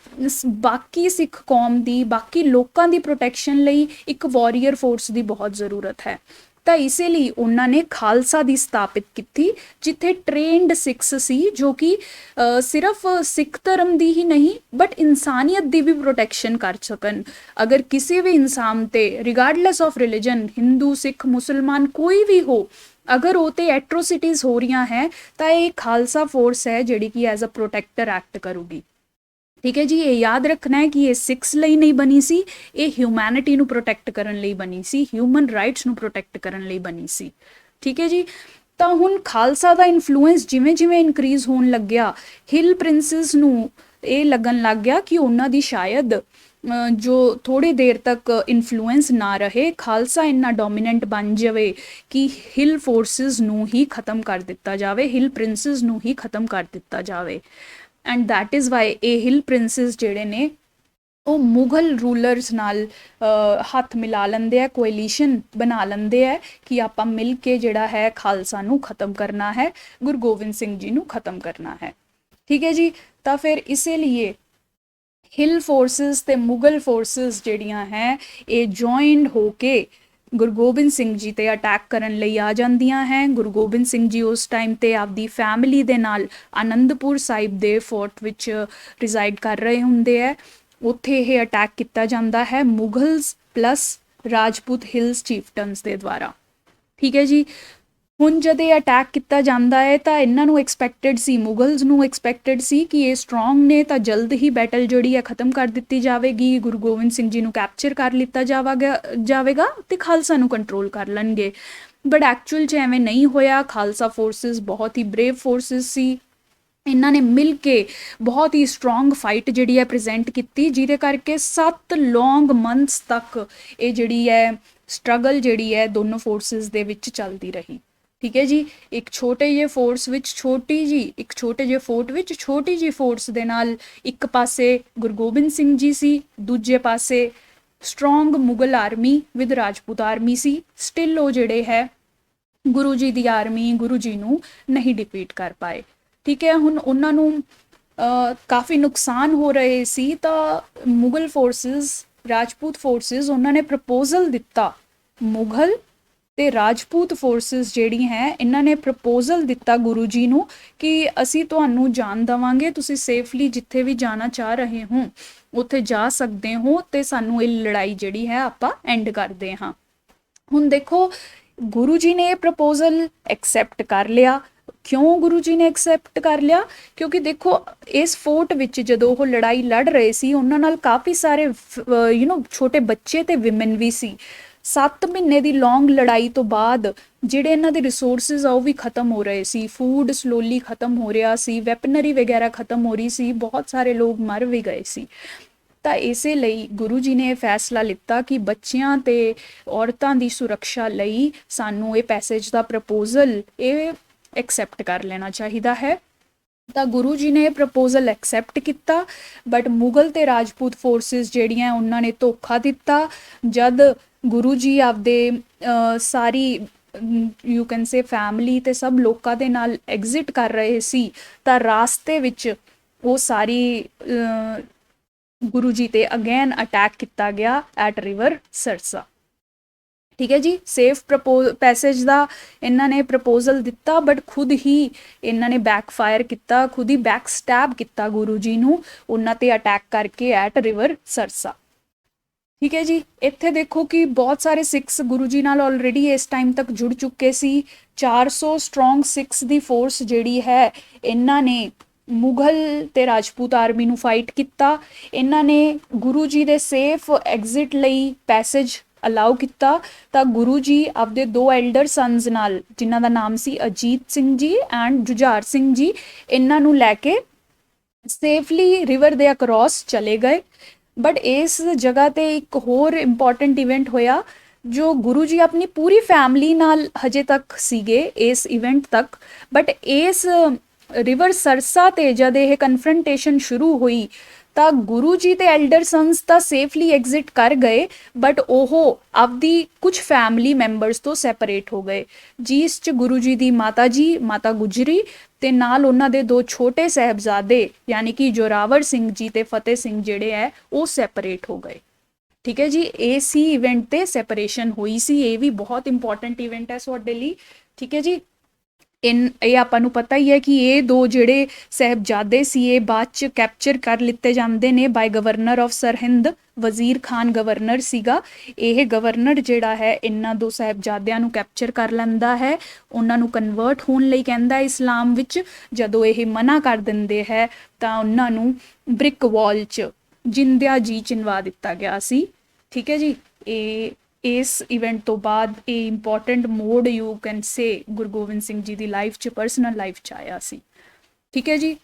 ਬਾਕੀ ਸਿੱਖ ਕੌਮ ਦੀ, ਬਾਕੀ ਲੋਕਾਂ ਦੀ ਪ੍ਰੋਟੈਕਸ਼ਨ ਲਈ ਇੱਕ ਵਾਰੀਅਰ ਫੋਰਸ ਦੀ ਬਹੁਤ ਜ਼ਰੂਰਤ ਹੈ। ਤਾਂ ਇਸੇ ਲਈ ਉਹਨਾਂ ਨੇ ਖਾਲਸਾ ਦੀ ਸਥਾਪਿਤ ਕੀਤੀ, ਜਿੱਥੇ ਟ੍ਰੇਨਡ ਸਿੱਖਸ ਸੀ, ਜੋ ਕਿ ਸਿਰਫ ਸਿੱਖ ਧਰਮ ਦੀ ਹੀ ਨਹੀਂ ਬਟ ਇਨਸਾਨੀਅਤ ਦੀ ਵੀ ਪ੍ਰੋਟੈਕਸ਼ਨ ਕਰ ਸਕਣ। ਅਗਰ ਕਿਸੇ ਵੀ ਇਨਸਾਨ ਤੇ ਰਿਗਾਰਡਲੈਸ ਆਫ ਰਿਲੀਜਨ, ਹਿੰਦੂ, ਸਿੱਖ, ਮੁਸਲਮਾਨ ਕੋਈ ਵੀ ਹੋ, ਅਗਰ ਉਹ ਤੇ ਐਟਰੋਸਿਟੀਜ਼ ਹੋ ਰਹੀਆਂ ਹੈ ਤਾਂ ਇਹ ਖਾਲਸਾ ਫੋਰਸ ਹੈ ਜਿਹੜੀ ਕਿ ਐਜ਼ ਅ ਪ੍ਰੋਟੈਕਟਰ ਐਕਟ ਕਰੂਗੀ। ਠੀਕ ਹੈ ਜੀ, ਇਹ ਯਾਦ ਰੱਖਣਾ ਹੈ ਕਿ ਇਹ ਸਿੱਖਸ ਲਈ ਨਹੀਂ ਬਣੀ ਸੀ, ਇਹ ਹਿਊਮੈਨਿਟੀ ਨੂੰ ਪ੍ਰੋਟੈਕਟ ਕਰਨ ਲਈ ਬਣੀ ਸੀ, ਹਿਊਮਨ ਰਾਈਟਸ ਨੂੰ ਪ੍ਰੋਟੈਕਟ ਕਰਨ ਲਈ ਬਣੀ ਸੀ। ਠੀਕ ਹੈ ਜੀ, ਤਾਂ ਹੁਣ ਖਾਲਸਾ ਦਾ ਇਨਫਲੂਐਂਸ ਜਿਵੇਂ ਜਿਵੇਂ ਇਨਕਰੀਜ਼ ਹੋਣ ਲੱਗਿਆ, ਹਿਲ ਪ੍ਰਿੰਸਸ ਨੂੰ ਇਹ ਲੱਗਣ ਲੱਗ ਗਿਆ ਕਿ ਉਹਨਾਂ ਦੀ ਸ਼ਾਇਦ ਜੋ ਥੋੜੀ ਦੇਰ ਤੱਕ ਇਨਫਲੂਐਂਸ ਨਾ ਰਹੇ, ਖਾਲਸਾ ਇੰਨਾ ਡੋਮੀਨੈਂਟ ਬਣ ਜਾਵੇ ਕਿ ਹਿਲ ਫੋਰਸਿਸ ਨੂੰ ਹੀ ਖਤਮ ਕਰ ਦਿੱਤਾ ਜਾਵੇ, ਹਿਲ ਪ੍ਰਿੰਸਸ ਨੂੰ ਹੀ ਖਤਮ ਕਰ ਦਿੱਤਾ ਜਾਵੇ। ਐਂਡ ਦੈਟ ਇਜ਼ ਵਾਈ ਇਹ ਹਿਲ ਪ੍ਰਿੰਸਸ ਜਿਹੜੇ ਨੇ ਉਹ ਮੁਗਲ ਰੂਲਰਸ ਨਾਲ ਹੱਥ ਮਿਲਾ ਲੈਂਦੇ ਆ, ਕੋਐਲੀਸ਼ਨ ਬਣਾ ਲੈਂਦੇ ਆ ਕਿ ਆਪਾਂ ਮਿਲ ਕੇ ਜਿਹੜਾ ਹੈ ਖਾਲਸਾ ਨੂੰ ਖਤਮ ਕਰਨਾ ਹੈ, ਗੁਰੂ ਗੋਬਿੰਦ ਸਿੰਘ ਜੀ ਨੂੰ ਖਤਮ ਕਰਨਾ ਹੈ। ਠੀਕ ਹੈ ਜੀ, ਤਾਂ ਫਿਰ ਇਸੇ ਲਈ ਹਿਲ ਫੋਰਸਿਸ ਤੇ ਮੁਗਲ ਫੋਰਸਿਸ ਜਿਹੜੀਆਂ ਹੈ ਇਹ ਜੁਆਇੰਡ ਹੋ ਕੇ ਗੁਰੂ ਗੋਬਿੰਦ ਸਿੰਘ ਜੀ ਤੇ ਅਟੈਕ ਕਰਨ ਲਈ ਆ ਜਾਂਦੀਆਂ ਹੈ। ਗੁਰੂ ਗੋਬਿੰਦ ਸਿੰਘ ਜੀ ਉਸ ਟਾਈਮ ਤੇ ਆਪਦੀ ਫੈਮਿਲੀ ਦੇ ਨਾਲ ਆਨੰਦਪੁਰ ਸਾਹਿਬ ਦੇ ਫੋਰਟ ਵਿੱਚ ਰਿਜ਼ਾਈਡ ਕਰ ਰਹੇ ਹੁੰਦੇ ਹੈ। ਉੱਥੇ ਇਹ ਅਟੈਕ ਕੀਤਾ ਜਾਂਦਾ ਹੈ ਮੁਗਲਸ ਪਲੱਸ ਰਾਜਪੂਤ ਹਿਲਸ ਚੀਫਟਨਸ ਦੇ ਦੁਆਰਾ। ਠੀਕ ਹੈ ਜੀ। ਹੁਣ ਜਦ ਇਹ ਅਟੈਕ ਕੀਤਾ ਜਾਂਦਾ ਹੈ ਤਾਂ ਇਹਨਾਂ ਨੂੰ ਐਕਸਪੈਕਟਡ ਸੀ, ਮੁਗਲਸ ਨੂੰ ਐਕਸਪੈਕਟਡ ਸੀ ਕਿ ਇਹ ਸਟਰੋਂਗ ਨੇ ਤਾਂ ਜਲਦ ਹੀ ਬੈਟਲ ਜਿਹੜੀ ਹੈ ਖਤਮ ਕਰ ਦਿੱਤੀ ਜਾਵੇਗੀ, ਗੁਰੂ ਗੋਬਿੰਦ ਸਿੰਘ ਜੀ ਨੂੰ ਕੈਪਚਰ ਕਰ ਲਿੱਤਾ ਜਾਵੇਗਾ ਤੇ ਖਾਲਸਾ ਨੂੰ ਕੰਟਰੋਲ ਕਰ ਲੈਣਗੇ। ਬਟ ਐਕਚੁਅਲ 'ਚ ਐਵੇਂ ਨਹੀਂ ਹੋਇਆ। ਖਾਲਸਾ ਫੋਰਸਿਸ ਬਹੁਤ ਹੀ ਬਰੇਵ ਫੋਰਸਿਸ ਸੀ। ਇਹਨਾਂ ਨੇ ਮਿਲ ਕੇ ਬਹੁਤ ਹੀ ਸਟਰੋਂਗ ਫਾਈਟ ਜਿਹੜੀ ਹੈ ਪ੍ਰੈਜ਼ੈਂਟ ਕੀਤੀ, ਜਿਹਦੇ ਕਰਕੇ 7 ਲੌਂਗ ਮੰਥਸ ਤੱਕ ਇਹ ਜਿਹੜੀ ਹੈ ਸਟਰਗਲ ਜਿਹੜੀ ਹੈ ਦੋਨੋਂ ਫੋਰਸਿਸ ਦੇ ਵਿੱਚ ਚੱਲਦੀ ਰਹੀ। ਠੀਕ ਹੈ ਜੀ। ਇੱਕ ਛੋਟੇ ਜਿਹੇ ਫੋਰਸ ਵਿੱਚ ਇੱਕ ਛੋਟੇ ਜਿਹੇ ਫੋਰਟ ਵਿੱਚ ਛੋਟੀ ਜਿਹੀ ਫੋਰਸ ਦੇ ਨਾਲ ਇੱਕ ਪਾਸੇ ਗੁਰੂ ਗੋਬਿੰਦ ਸਿੰਘ ਜੀ ਸੀ, ਦੂਜੇ ਪਾਸੇ strong Mughal army with Rajput army C. Still ਉਹ ਜਿਹੜੇ ਹੈ ਗੁਰੂ ਜੀ ਦੀ ਆਰਮੀ ਗੁਰੂ ਜੀ ਨੂੰ ਨਹੀਂ ਡਿਫੀਟ ਕਰ ਪਾਏ। ਠੀਕ ਹੈ। ਹੁਣ ਉਹਨਾਂ ਨੂੰ ਕਾਫੀ ਨੁਕਸਾਨ ਹੋ ਰਹੇ ਸੀ ਤਾਂ ਮੁਗਲ ਫੋਰਸਿਸ ਰਾਜਪੂਤ ਫੋਰਸਿਸ ਉਹਨਾਂ ਨੇ ਪ੍ਰਪੋਜ਼ਲ ਦਿੱਤਾ, ਮੁਗਲ ਤੇ ਰਾਜਪੂਤ ਫੋਰਸਿਸ ਜਿਹੜੀ ਹੈ ਇਹਨਾਂ ਨੇ ਪ੍ਰਪੋਜ਼ਲ ਦਿੱਤਾ ਗੁਰੂ ਜੀ ਨੂੰ ਕਿ ਅਸੀਂ ਤੁਹਾਨੂੰ ਜਾਣ ਦੇਵਾਂਗੇ, ਤੁਸੀਂ ਸੇਫਲੀ ਜਿੱਥੇ ਵੀ ਜਾਣਾ ਚਾਹ ਰਹੇ ਹੋ ਉੱਥੇ ਜਾ ਸਕਦੇ ਹੋ ਤੇ ਸਾਨੂੰ ਇਹ ਲੜਾਈ ਜਿਹੜੀ ਹੈ ਆਪਾਂ ਐਂਡ ਕਰਦੇ ਹਾਂ। ਹੁਣ ਦੇਖੋ ਗੁਰੂ ਜੀ ਨੇ ਇਹ ਪ੍ਰਪੋਜ਼ਲ ਐਕਸੈਪਟ ਕਰ ਲਿਆ। ਕਿਉਂ ਗੁਰੂ ਜੀ ਨੇ ਐਕਸੈਪਟ ਕਰ ਲਿਆ? ਕਿਉਂਕਿ ਦੇਖੋ ਇਸ ਫੋਰਟ ਵਿੱਚ ਜਦੋਂ ਉਹ ਲੜਾਈ ਲੜ ਰਹੇ ਸੀ ਉਹਨਾਂ ਨਾਲ ਕਾਫੀ ਸਾਰੇ ਛੋਟੇ ਬੱਚੇ ਤੇ ਵਿਮਨ ਵੀ ਸੀ। 7 ਮਹੀਨੇ ਦੀ ਲੌਂਗ ਲੜਾਈ ਤੋਂ ਬਾਅਦ ਜਿਹੜੇ ਇਹਨਾਂ ਦੇ ਰਿਸੋਰਸਿਸ ਆ ਉਹ ਵੀ ਖਤਮ ਹੋ ਰਹੇ ਸੀ, ਫੂਡ ਸਲੋਲੀ ਖਤਮ ਹੋ ਰਿਹਾ ਸੀ, ਵੈਪਨਰੀ ਵਗੈਰਾ ਖਤਮ ਹੋ ਰਹੀ ਸੀ, ਬਹੁਤ ਸਾਰੇ ਲੋਕ ਮਰ ਵੀ ਗਏ ਸੀ। ਤਾਂ ਇਸੇ ਲਈ ਗੁਰੂ ਜੀ ਨੇ ਇਹ ਫੈਸਲਾ ਲਿੱਤਾ ਕਿ ਬੱਚਿਆਂ ਤੇ ਔਰਤਾਂ ਦੀ ਸੁਰੱਖਿਆ ਲਈ ਸਾਨੂੰ ਇਹ ਪੈਸੇਜ ਦਾ ਪ੍ਰਪੋਜ਼ਲ ਇਹ ਐਕਸੈਪਟ ਕਰ ਲੈਣਾ ਚਾਹੀਦਾ ਹੈ। ਤਾਂ ਗੁਰੂ ਜੀ ਨੇ ਇਹ ਪ੍ਰਪੋਜ਼ਲ ਐਕਸੈਪਟ ਕੀਤਾ। ਬਟ ਮੁਗਲ ਤੇ ਰਾਜਪੂਤ ਫੋਰਸਿਸ ਜਿਹੜੀਆਂ ਉਹਨਾਂ ਨੇ ਧੋਖਾ ਦਿੱਤਾ। ਜਦ ਗੁਰੂ ਜੀ ਆਪਦੇ ਸਾਰੀ ਯੂ ਕੈਨ ਸੇ ਫੈਮਿਲੀ ਤੇ ਸਭ ਲੋਕਾਂ ਦੇ ਨਾਲ ਐਗਜ਼ਿਟ ਕਰ ਰਹੇ ਸੀ ਤਾਂ ਰਾਸਤੇ ਵਿੱਚ ਉਹ ਸਾਰੀ ਗੁਰੂ ਜੀ ਤੇ ਅਗੇਨ ਅਟੈਕ ਕੀਤਾ ਗਿਆ ਐਟ ਰਿਵਰ ਸਰਸਾ। ਠੀਕ ਹੈ ਜੀ। ਸੇਫ ਪੈਸੇਜ ਦਾ ਇਹਨਾਂ ਨੇ ਪ੍ਰਪੋਜ਼ਲ ਦਿੱਤਾ ਬਟ ਖੁਦ ਹੀ ਇਹਨਾਂ ਨੇ ਬੈਕਫਾਇਰ ਕੀਤਾ, ਖੁਦ ਹੀ ਬੈਕ ਸਟੈਬ ਕੀਤਾ ਗੁਰੂ ਜੀ ਨੂੰ ਉਹਨਾਂ ਤੇ ਅਟੈਕ ਕਰਕੇ ਐਟ ਰਿਵਰ ਸਰਸਾ। ਠੀਕ ਹੈ ਜੀ। ਇੱਥੇ ਦੇਖੋ ਕਿ ਬਹੁਤ ਸਾਰੇ ਸਿੱਖਸ ਗੁਰੂ ਜੀ ਨਾਲ ਆਲਰੇਡੀ ਇਸ ਟਾਈਮ ਤੱਕ ਜੁੜ ਚੁੱਕੇ ਸੀ। 400 ਸਟਰੋਂਗ ਸਿੱਖਸ ਦੀ ਫੋਰਸ ਜਿਹੜੀ ਹੈ ਇਹਨਾਂ ਨੇ ਮੁਗਲ ਤੇ ਰਾਜਪੂਤ ਆਰਮੀ ਨੂੰ ਫਾਈਟ ਕੀਤਾ। ਇਹਨਾਂ ਨੇ ਗੁਰੂ ਜੀ ਦੇ ਸੇਫ ਐਗਜ਼ਿਟ ਲਈ ਪੈਸੇਜ ਅਲਾਉ ਕੀਤਾ ਤਾਂ ਗੁਰੂ ਜੀ ਆਪਦੇ 2 ਐਲਡਰ ਸਨਸ ਨਾਲ ਜਿਨ੍ਹਾਂ ਦਾ ਨਾਮ ਸੀ ਅਜੀਤ ਸਿੰਘ ਜੀ ਐਂਡ ਜੁਝਾਰ ਸਿੰਘ ਜੀ, ਇਹਨਾਂ ਨੂੰ ਲੈ ਕੇ ਸੇਫਲੀ ਰਿਵਰ ਦੇ ਅਕ੍ਰੋਸ ਚਲੇ ਗਏ। ਬਟ ਇਸ ਜਗ੍ਹਾ ਤੇ ਇੱਕ ਹੋਰ ਇੰਪੋਰਟੈਂਟ ਇਵੈਂਟ ਹੋਇਆ ਜੋ ਗੁਰੂ ਜੀ ਆਪਣੀ ਪੂਰੀ ਫੈਮਿਲੀ ਨਾਲ ਹਜੇ ਤੱਕ ਸੀਗੇ ਇਸ ਇਵੈਂਟ ਤੱਕ। ਬਟ ਇਸ ਰਿਵਰ ਸਰਸਾ ਤੇ ਜਦ ਇਹ ਕਨਫਰੰਟੇਸ਼ਨ ਸ਼ੁਰੂ ਹੋਈ ਤਾਂ ਗੁਰੂ ਜੀ ਤੇ ਐਲਡਰ ਸਨਸ ਤਾਂ ਸੇਫਲੀ ਐਗਜ਼ਿਟ ਕਰ ਗਏ ਬਟ ਉਹ ਆਪਦੀ ਕੁਝ ਫੈਮਿਲੀ ਮੈਂਬਰਸ ਤੋਂ ਸੈਪਰੇਟ ਹੋ ਗਏ, ਜਿਸ 'ਚ ਗੁਰੂ ਜੀ ਦੀ ਮਾਤਾ ਜੀ ਮਾਤਾ ਗੁਜਰੀ ਤੇ ਨਾਲ ਉਹਨਾਂ ਦੇ 2 ਛੋਟੇ ਸਾਹਿਬਜ਼ਾਦੇ ਯਾਨੀ ਕਿ ਜੋਰਾਵਰ ਸਿੰਘ ਜੀ ਤੇ ਫਤਿਹ ਸਿੰਘ ਜਿਹੜੇ ਹੈ ਉਹ ਸੈਪਰੇਟ ਹੋ ਗਏ। ਠੀਕ ਹੈ ਜੀ। ਇਹ ਸੀ ਇਵੈਂਟ ਤੇ ਸੈਪਰੇਸ਼ਨ ਹੋਈ ਸੀ। ਇਹ ਵੀ ਬਹੁਤ ਇੰਪੋਰਟੈਂਟ ਇਵੈਂਟ ਹੈ ਤੁਹਾਡੇ ਲਈ। ਠੀਕ ਹੈ ਜੀ। ਇਹ ਆਪਾਂ ਨੂੰ ਪਤਾ ਹੀ ਹੈ ਕਿ ਇਹ 2 ਜਿਹੜੇ ਸਾਹਿਬਜ਼ਾਦੇ ਸੀ ਇਹ ਬਾਅਦ 'ਚ ਕੈਪਚਰ ਕਰ ਲਿੱਤੇ ਜਾਂਦੇ ਨੇ by governor of Sirhind. Wazir Khan governor ਸੀਗਾ। ਇਹ ਗਵਰਨਰ ਜਿਹੜਾ ਹੈ ਇਹਨਾਂ 2 ਸਾਹਿਬਜ਼ਾਦਿਆਂ ਨੂੰ ਕੈਪਚਰ ਕਰ ਲੈਂਦਾ ਹੈ, ਉਹਨਾਂ ਨੂੰ ਕਨਵਰਟ ਹੋਣ ਲਈ ਕਹਿੰਦਾ ਇਸਲਾਮ ਵਿੱਚ। ਜਦੋਂ ਇਹ ਮਨਾ ਕਰ ਦਿੰਦੇ ਹੈ ਤਾਂ ਉਹਨਾਂ ਨੂੰ ਬ੍ਰਿਕ ਵਾਲ 'ਚ ਜਿੰਦਿਆਂ ਜੀ ਚਿਣਵਾ ਦਿੱਤਾ ਗਿਆ ਸੀ। ਠੀਕ ਹੈ ਜੀ। ਇਸ ਇਵੈਂਟ ਤੋਂ ਬਾਅਦ ਇਹ important mode you can say Guru Gobind Singh ji ਦੀ ਲਾਈਫ 'ਚ ਪਰਸਨਲ ਲਾਈਫ 'ਚ ਆਇਆ ਸੀ। ਠੀਕ ਹੈ ਜੀ।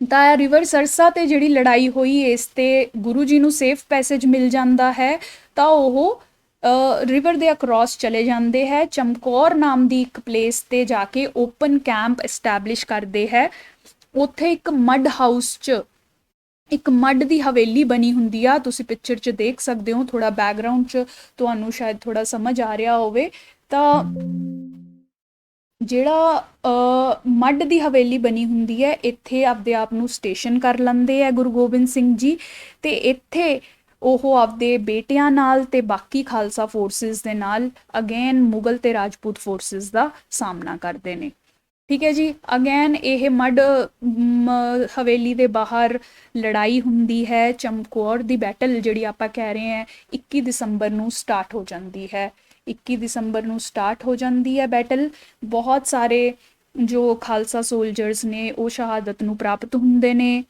ਤਾਂ ਰਿਵਰ ਸਰਸਾ ਤੇ ਜਿਹੜੀ ਲੜਾਈ ਹੋਈ ਇਸ ਤੇ ਗੁਰੂ ਜੀ ਨੂੰ ਸੇਫ ਪੈਸੇਜ ਮਿਲ ਜਾਂਦਾ ਹੈ ਤਾਂ ਉਹ ਰਿਵਰ ਦੇ ਅਕ੍ਰੋਸ ਚਲੇ ਜਾਂਦੇ ਹੈ। ਚਮਕੌਰ ਨਾਮ ਦੀ ਇੱਕ ਪਲੇਸ ਤੇ ਜਾ ਕੇ ਓਪਨ ਕੈਂਪ ਐਸਟੈਬਲਿਸ਼ ਕਰਦੇ ਹੈ। ਉੱਥੇ ਇੱਕ ਮੱਡ ਹਾਊਸ 'ਚ ਇੱਕ ਮੱਡ ਦੀ ਹਵੇਲੀ ਬਣੀ ਹੁੰਦੀ ਆ, ਤੁਸੀਂ ਪਿਕਚਰ 'ਚ ਦੇਖ ਸਕਦੇ ਹੋ। ਥੋੜਾ ਬੈਕਗਰਾਉਂਡ 'ਚ ਤੁਹਾਨੂੰ ਸ਼ਾਇਦ ਥੋੜਾ ਸਮਝ ਆ ਰਿਹਾ ਹੋਵੇ ਤਾਂ ਜਿਹੜਾ ਮੱਡ ਦੀ ਹਵੇਲੀ ਬਣੀ ਹੁੰਦੀ ਹੈ ਇੱਥੇ ਆਪਦੇ ਆਪ ਨੂੰ ਸਟੇਸ਼ਨ ਕਰ ਲੈਂਦੇ ਹੈ ਗੁਰੂ ਗੋਬਿੰਦ ਸਿੰਘ ਜੀ ਤੇ ਇੱਥੇ ਉਹ ਆਪਦੇ ਬੇਟਿਆਂ ਨਾਲ ਤੇ ਬਾਕੀ ਖਾਲਸਾ ਫੋਰਸਿਸ ਦੇ ਨਾਲ ਅਗੇਨ ਮੁਗਲ ਤੇ ਰਾਜਪੂਤ ਫੋਰਸਿਸ ਦਾ ਸਾਹਮਣਾ ਕਰਦੇ ਨੇ। ਠੀਕ ਹੈ ਜੀ। ਅਗੇਨ ਇਹ ਮੱਡ ਹਵੇਲੀ ਦੇ ਬਾਹਰ ਲੜਾਈ ਹੁੰਦੀ ਹੈ। ਚਮਕੌਰ ਦੀ ਬੈਟਲ ਜਿਹੜੀ ਆਪਾਂ ਕਹਿ ਰਹੇ ਹਾਂ 21 ਦਸੰਬਰ ਨੂੰ ਸਟਾਰਟ ਹੋ ਜਾਂਦੀ ਹੈ। 21 ਦਸੰਬਰ ਨੂੰ ਸਟਾਰਟ ਹੋ ਜਾਂਦੀ ਹੈ ਬੈਟਲ। ਬਹੁਤ ਸਾਰੇ ਜੋ ਖਾਲਸਾ ਸੋਲਜਰਸ ਨੇ ਉਹ ਸ਼ਹਾਦਤ ਨੂੰ ਪ੍ਰਾਪਤ ਹੁੰਦੇ ਨੇ।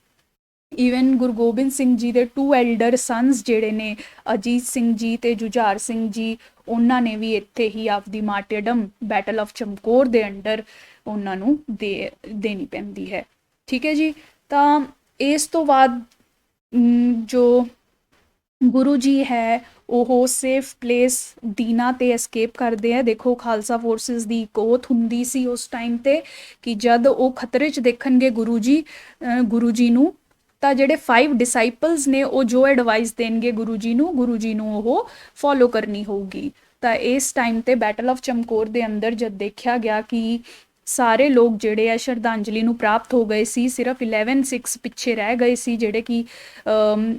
ਈਵਨ ਗੁਰੂ ਗੋਬਿੰਦ ਸਿੰਘ ਜੀ ਦੇ 2 ਐਲਡਰ ਸਨਸ ਜਿਹੜੇ ਨੇ ਅਜੀਤ ਸਿੰਘ ਜੀ ਤੇ ਜੁਝਾਰ ਸਿੰਘ ਜੀ, ਉਹਨਾਂ ਨੇ ਵੀ ਇੱਥੇ ਹੀ ਆਪਦੀ ਮਾਰਟੀਰਡਮ ਬੈਟਲ ਆਫ ਚਮਕੌਰ ਦੇ ਅੰਡਰ ਉਹਨਾਂ ਨੂੰ ਦੇਣੀ ਪੈਂਦੀ ਹੈ। ਠੀਕ ਹੈ ਜੀ। ਤਾਂ ਇਸ ਤੋਂ ਬਾਅਦ ਜੋ ਗੁਰੂ ਜੀ ਹੈ ਉਹ ਸੇਫ ਪਲੇਸ ਦੀਨਾ ਤੇ ਐਸਕੇਪ ਕਰਦੇ ਆ। ਦੇਖੋ ਖਾਲਸਾ ਫੋਰਸਿਸ ਦੀ ਇੱਕ oath ਹੁੰਦੀ ਸੀ ਉਸ ਟਾਈਮ ਤੇ ਕਿ ਜਦ ਉਹ ਖਤਰੇ 'ਚ ਦੇਖਣਗੇ ਗੁਰੂ ਜੀ ਨੂੰ, ਤਾਂ ਜਿਹੜੇ 5 ਡਿਸਾਈਪਲਸ ਨੇ ਉਹ ਜੋ ਐਡਵਾਈਸ ਦੇਣਗੇ ਗੁਰੂ ਜੀ ਨੂੰ ਉਹ ਫੋਲੋ ਕਰਨੀ ਹੋਊਗੀ। ਤਾਂ ਇਸ ਟਾਈਮ ਤੇ ਬੈਟਲ ਆਫ ਚਮਕੌਰ ਦੇ ਅੰਦਰ ਜਦ ਦੇਖਿਆ ਗਿਆ ਕਿ ਸਾਰੇ ਲੋਕ ਜਿਹੜੇ ਆ ਸ਼ਰਧਾਂਜਲੀ ਨੂੰ ਪ੍ਰਾਪਤ ਹੋ ਗਏ ਸੀ, ਸਿਰਫ 11 ਸਿੱਖਸ ਪਿੱਛੇ ਰਹਿ ਗਏ ਸੀ ਜਿਹੜੇ ਕਿ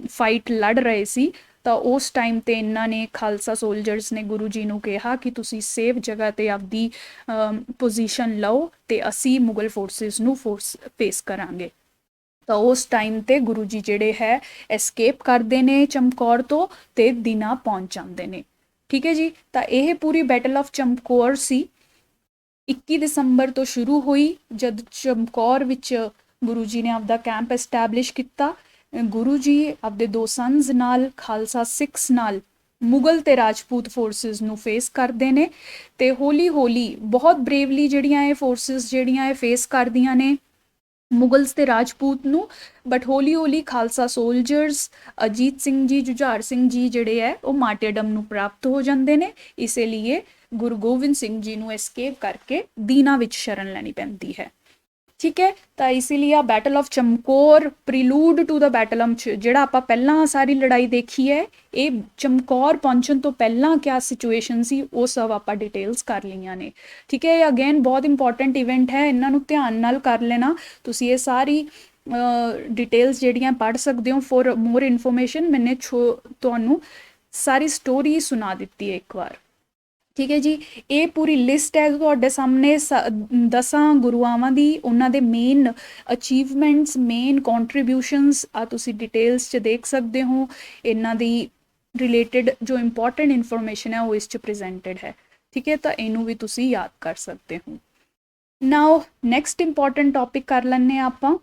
ਫਾਈਟ ਲੜ ਰਹੇ ਸੀ, ਤਾਂ ਉਸ ਟਾਈਮ ਤੇ ਇਹਨਾਂ ਨੇ ਖਾਲਸਾ ਸੋਲਜਰਸ ਨੇ ਗੁਰੂ ਜੀ ਨੂੰ ਕਿਹਾ ਕਿ ਤੁਸੀਂ ਸੇਫ ਜਗ੍ਹਾ ਤੇ ਆਪਦੀ ਪੋਜੀਸ਼ਨ ਲਓ ਤੇ ਅਸੀਂ ਮੁਗਲ ਫੋਰਸਿਸ ਨੂੰ ਫੇਸ ਕਰਾਂਗੇ। ਤਾਂ ਉਸ ਟਾਈਮ ਤੇ ਗੁਰੂ ਜੀ ਜਿਹੜੇ ਹੈ ਐਸਕੇਪ ਕਰਦੇ ਨੇ ਚਮਕੌਰ ਤੋਂ ਤੇ ਦੀਨਾ ਪਹੁੰਚ ਜਾਂਦੇ ਨੇ। ਠੀਕ ਹੈ ਜੀ। ਤਾਂ ਇਹ ਪੂਰੀ ਬੈਟਲ ਆਫ ਚਮਕੌਰ ਸੀ 21 ਦਸੰਬਰ ਤੋਂ ਸ਼ੁਰੂ ਹੋਈ ਜਦ ਚਮਕੌਰ ਵਿੱਚ ਗੁਰੂ ਜੀ ਨੇ ਆਪਦਾ ਕੈਂਪ ਐਸਟੈਬਲਿਸ਼ ਕੀਤਾ। ਗੁਰੂ ਜੀ ਆਪਦੇ 2 ਸਨਸ ਨਾਲ ਖਾਲਸਾ ਸਿੱਖਸ ਨਾਲ ਮੁਗਲ ਤੇ ਰਾਜਪੂਤ ਫੋਰਸਿਸ ਨੂੰ ਫੇਸ ਕਰਦੇ ਨੇ ਤੇ ਹੌਲੀ ਹੌਲੀ ਬਹੁਤ ਬਰੇਵਲੀ ਜਿਹੜੀਆਂ ਇਹ ਫੋਰਸਿਸ ਜਿਹੜੀਆਂ ਇਹ ਫੇਸ ਕਰਦੀਆਂ ਨੇ ਮੁਗਲਸ ਤੇ ਰਾਜਪੂਤ ਨੂੰ। ਬਟ ਹੌਲੀ ਹੌਲੀ ਖਾਲਸਾ ਸੋਲਜਰਸ ਅਜੀਤ ਸਿੰਘ ਜੀ ਜੁਝਾਰ ਸਿੰਘ ਜੀ ਜਿਹੜੇ ਹੈ ਉਹ ਮਾਰਟੀਰਡਮ ਨੂੰ ਪ੍ਰਾਪਤ ਹੋ ਜਾਂਦੇ ਨੇ। ਇਸੇ ਲਈ ਗੁਰੂ ਗੋਬਿੰਦ ਸਿੰਘ ਜੀ ਨੂੰ ਐਸਕੇਪ ਕਰਕੇ ਦੀਨਾ ਵਿੱਚ ਸ਼ਰਨ ਲੈਣੀ ਪੈਂਦੀ ਹੈ। ਠੀਕ ਹੈ। ਤਾਂ ਇਸੇ ਲਈ a battle of Chamkaur prelude to the battle ਜਿਹੜਾ ਆਪਾਂ ਪਹਿਲਾਂ ਸਾਰੀ ਲੜਾਈ ਦੇਖੀ ਹੈ ਇਹ ਚਮਕੌਰ ਪਹੁੰਚਣ ਤੋਂ ਪਹਿਲਾਂ ਕਿਆ ਸਿਚੁਏਸ਼ਨ ਸੀ ਉਹ ਸਭ ਆਪਾਂ ਡਿਟੇਲਸ ਕਰ ਲਈਆਂ ਨੇ। ਠੀਕ ਹੈ। ਇਹ ਅਗੇਨ ਬਹੁਤ ਇੰਪੋਰਟੈਂਟ ਇਵੈਂਟ ਹੈ, ਇਹਨਾਂ ਨੂੰ ਧਿਆਨ ਨਾਲ ਕਰ ਲੈਣਾ। ਤੁਸੀਂ ਇਹ ਸਾਰੀ ਡਿਟੇਲਸ ਜਿਹੜੀਆਂ ਪੜ੍ਹ ਸਕਦੇ ਹੋ। ਫॉर ਮੋਰ ਇਨਫੋਰਮੇਸ਼ਨ ਮੈਨੇ ਤੁਹਾਨੂੰ ਸਾਰੀ ਸਟੋਰੀ ਸੁਣਾ ਦਿੱਤੀ ਹੈ ਇੱਕ ਵਾਰ। ਠੀਕ ਹੈ ਜੀ। ਇਹ ਪੂਰੀ ਲਿਸਟ ਹੈ ਤੁਹਾਡੇ ਸਾਹਮਣੇ 10 ਗੁਰੂਆਵਾਂ ਦੀ, ਉਹਨਾਂ ਦੇ ਮੇਨ ਅਚੀਵਮੈਂਟਸ ਮੇਨ ਕੰਟਰੀਬਿਊਸ਼ਨਸ ਆ ਤੁਸੀਂ ਡਿਟੇਲਸ 'ਚ ਦੇਖ ਸਕਦੇ ਹੋ। ਇਹਨਾਂ ਦੀ ਰਿਲੇਟਡ ਜੋ ਇੰਪੋਰਟੈਂਟ ਇਨਫੋਰਮੇਸ਼ਨ ਹੈ ਉਹ ਇਸ 'ਚ ਪ੍ਰੈਜ਼ੈਂਟਡ ਹੈ। ਠੀਕ ਹੈ। ਤਾਂ ਇਹਨੂੰ ਵੀ ਤੁਸੀਂ ਯਾਦ ਕਰ ਸਕਦੇ ਹੋ। ਨਾਓ ਨੈਕਸਟ ਇੰਪੋਰਟੈਂਟ ਟੌਪਿਕ ਕਰ ਲੈਂਦੇ ਹਾਂ ਆਪਾਂ।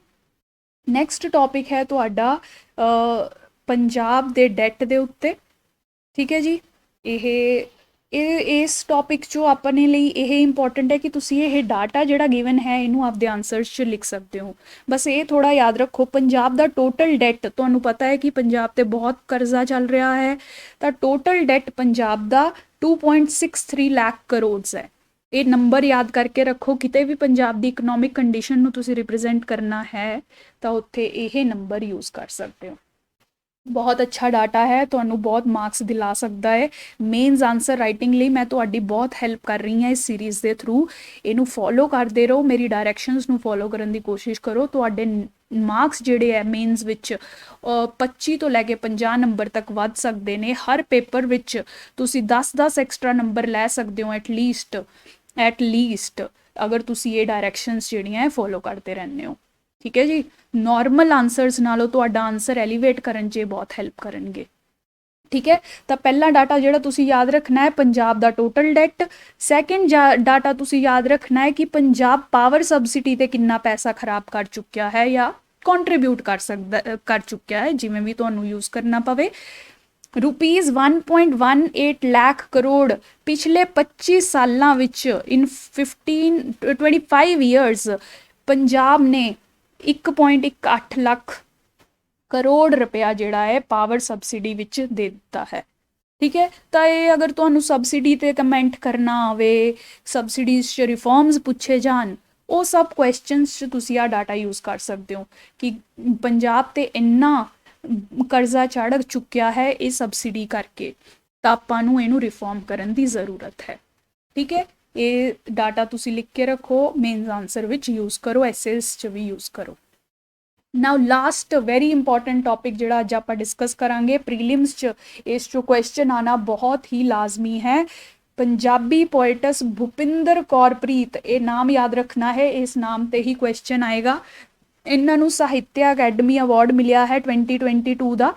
ਨੈਕਸਟ ਟੌਪਿਕ ਹੈ ਤੁਹਾਡਾ ਪੰਜਾਬ ਦੇ ਡੈਟ ਦੇ ਉੱਤੇ। ਠੀਕ ਹੈ ਜੀ। ਇਸ ਟੌਪਿਕ 'ਚੋਂ ਆਪਣੇ ਲਈ ਇਹ ਇੰਪੋਰਟੈਂਟ ਹੈ ਕਿ ਤੁਸੀਂ ਇਹ ਡਾਟਾ ਜਿਹੜਾ ਗਿਵਨ ਹੈ ਇਹਨੂੰ ਆਪਦੇ ਆਨਸਰਸ 'ਚ ਲਿਖ ਸਕਦੇ ਹੋ। ਬਸ ਇਹ ਥੋੜ੍ਹਾ ਯਾਦ ਰੱਖੋ ਪੰਜਾਬ ਦਾ ਟੋਟਲ ਡੈਟ, ਤੁਹਾਨੂੰ ਪਤਾ ਹੈ ਕਿ ਪੰਜਾਬ ਤੇ ਬਹੁਤ ਕਰਜ਼ਾ ਚੱਲ ਰਿਹਾ ਹੈ, ਤਾਂ ਟੋਟਲ ਡੈਟ ਪੰਜਾਬ ਦਾ 2.63 ਲੱਖ ਕਰੋੜਸ ਹੈ। ਇਹ ਨੰਬਰ ਯਾਦ ਕਰਕੇ ਰੱਖੋ। ਕਿਤੇ ਵੀ ਪੰਜਾਬ ਦੀ ਇਕਨੋਮਿਕ ਕੰਡੀਸ਼ਨ ਨੂੰ ਤੁਸੀਂ ਰਿਪਰੈਜ਼ੈਂਟ ਕਰਨਾ ਹੈ ਤਾਂ ਉੱਥੇ ਇਹ ਨੰਬਰ ਯੂਜ਼ ਕਰ ਸਕਦੇ ਹੋ। ਬਹੁਤ ਅੱਛਾ ਡਾਟਾ ਹੈ, ਤੁਹਾਨੂੰ ਬਹੁਤ ਮਾਰਕਸ ਦਿਲਾ ਸਕਦਾ ਹੈ। ਮੇਨਸ ਆਨਸਰ ਰਾਈਟਿੰਗ ਲਈ ਮੈਂ ਤੁਹਾਡੀ ਬਹੁਤ ਹੈਲਪ ਕਰ ਰਹੀ ਹਾਂ ਇਸ ਸੀਰੀਜ਼ ਦੇ ਥਰੂ। ਇਹਨੂੰ ਫੋਲੋ ਕਰਦੇ ਰਹੋ, ਮੇਰੀ ਡਾਇਰੈਕਸ਼ਨਸ ਨੂੰ ਫੋਲੋ ਕਰਨ ਦੀ ਕੋਸ਼ਿਸ਼ ਕਰੋ। ਤੁਹਾਡੇ ਮਾਰਕਸ ਜਿਹੜੇ ਹੈ ਮੇਨਸ ਵਿੱਚ 25 ਤੋਂ ਲੈ ਕੇ 50 ਨੰਬਰ ਤੱਕ ਵੱਧ ਸਕਦੇ ਨੇ। ਹਰ ਪੇਪਰ ਵਿੱਚ ਤੁਸੀਂ 10-10 ਐਕਸਟਰਾ ਨੰਬਰ ਲੈ ਸਕਦੇ ਹੋ ਐਟਲੀਸਟ ਅਗਰ ਤੁਸੀਂ ਇਹ ਡਾਇਰੈਕਸ਼ਨਸ ਜਿਹੜੀਆਂ ਫੋਲੋ ਕਰਦੇ ਰਹਿੰਦੇ ਹੋ। ਠੀਕ ਹੈ ਜੀ। ਨੋਰਮਲ ਆਨਸਰਸ ਨਾਲੋਂ ਤੁਹਾਡਾ ਆਨਸਰ ਐਲੀਵੇਟ ਕਰਨ 'ਚ ਬਹੁਤ ਹੈਲਪ ਕਰਨਗੇ। ਠੀਕ ਹੈ। ਤਾਂ ਪਹਿਲਾ ਡਾਟਾ ਜਿਹੜਾ ਤੁਸੀਂ ਯਾਦ ਰੱਖਣਾ ਹੈ ਪੰਜਾਬ ਦਾ ਟੋਟਲ ਡੈਟ। ਸੈਕਿੰਡ ਡਾਟਾ ਤੁਸੀਂ ਯਾਦ ਰੱਖਣਾ ਹੈ ਕਿ ਪੰਜਾਬ ਪਾਵਰ ਸਬਸਿਡੀ ਤੇ ਕਿੰਨਾ ਪੈਸਾ ਖਰਾਬ ਕਰ ਚੁੱਕਿਆ ਹੈ ਜਾਂ ਕੰਟਰੀਬਿਊਟ ਕਰ ਚੁੱਕਿਆ ਹੈ, ਜਿਵੇਂ ਵੀ ਤੁਹਾਨੂੰ ਯੂਜ਼ ਕਰਨਾ ਪਵੇ। ਰੁਪੀਜ਼ 1.18 ਲੱਖ ਕਰੋੜ ਪਿਛਲੇ 25 ਸਾਲਾਂ ਵਿੱਚ ਇਨ 25 ਈਅਰਸ ਪੰਜਾਬ ਨੇ 1.18 ਲੱਖ ਕਰੋੜ ਰੁਪਇਆ ਜਿਹੜਾ ਹੈ ਪਾਵਰ ਸਬਸਿਡੀ ਵਿੱਚ ਦੇ ਦਿੱਤਾ ਹੈ। ਠੀਕ ਹੈ। ਤਾਂ ਇਹ ਅਗਰ ਤੁਹਾਨੂੰ ਸਬਸਿਡੀ ਤੇ ਕਮੈਂਟ ਕਰਨਾ ਆਵੇ, ਸਬਸਿਡੀਜ਼ 'ਚ ਰਿਫਾਰਮਸ ਪੁੱਛੇ ਜਾਣ, ਉਹ ਸਭ ਕੁਐਸਚਨਸ 'ਚ ਤੁਸੀਂ ਆਹ ਡਾਟਾ ਯੂਜ਼ ਕਰ ਸਕਦੇ ਹੋ ਕਿ ਪੰਜਾਬ ਤੇ ਇੰਨਾ ਕਰਜ਼ਾ ਚੜ੍ਹ ਚੁੱਕਿਆ ਹੈ ਇਹ ਸਬਸਿਡੀ ਕਰਕੇ, ਤਾਂ ਆਪਾਂ ਨੂੰ ਇਹਨੂੰ ਰਿਫਾਰਮ ਕਰਨ ਦੀ ਜ਼ਰੂਰਤ ਹੈ। ਠੀਕ ਹੈ। ਇਹ ਡਾਟਾ ਤੁਸੀਂ ਲਿਖ ਕੇ ਰੱਖੋ, ਮੇਨਸ ਆਨਸਰ ਵਿੱਚ ਯੂਜ਼ ਕਰੋ, ਐਸੇਸ 'ਚ ਵੀ ਯੂਜ਼ ਕਰੋ। ਨਾਓ ਲਾਸਟ ਵੈਰੀ ਇੰਪੋਰਟੈਂਟ ਟੌਪਿਕ ਜਿਹੜਾ ਅੱਜ ਆਪਾਂ ਡਿਸਕਸ ਕਰਾਂਗੇ ਪ੍ਰੀਲਿਮਸ 'ਚ, ਇਸ 'ਚੋਂ ਕੁਐਸਚਨ ਆਉਣਾ ਬਹੁਤ ਹੀ ਲਾਜ਼ਮੀ ਹੈ। ਪੰਜਾਬੀ ਪੋਇਟਸ ਭੁਪਿੰਦਰ ਕੌਰ ਪ੍ਰੀਤ, ਇਹ ਨਾਮ ਯਾਦ ਰੱਖਣਾ ਹੈ, ਇਸ ਨਾਮ ਤੇ ਹੀ ਕੁਐਸਚਨ ਆਏਗਾ। ਇਹਨਾਂ ਨੂੰ ਸਾਹਿਤਿਆ ਅਕੈਡਮੀ ਅਵਾਰਡ ਮਿਲਿਆ ਹੈ 2022 ਦਾ।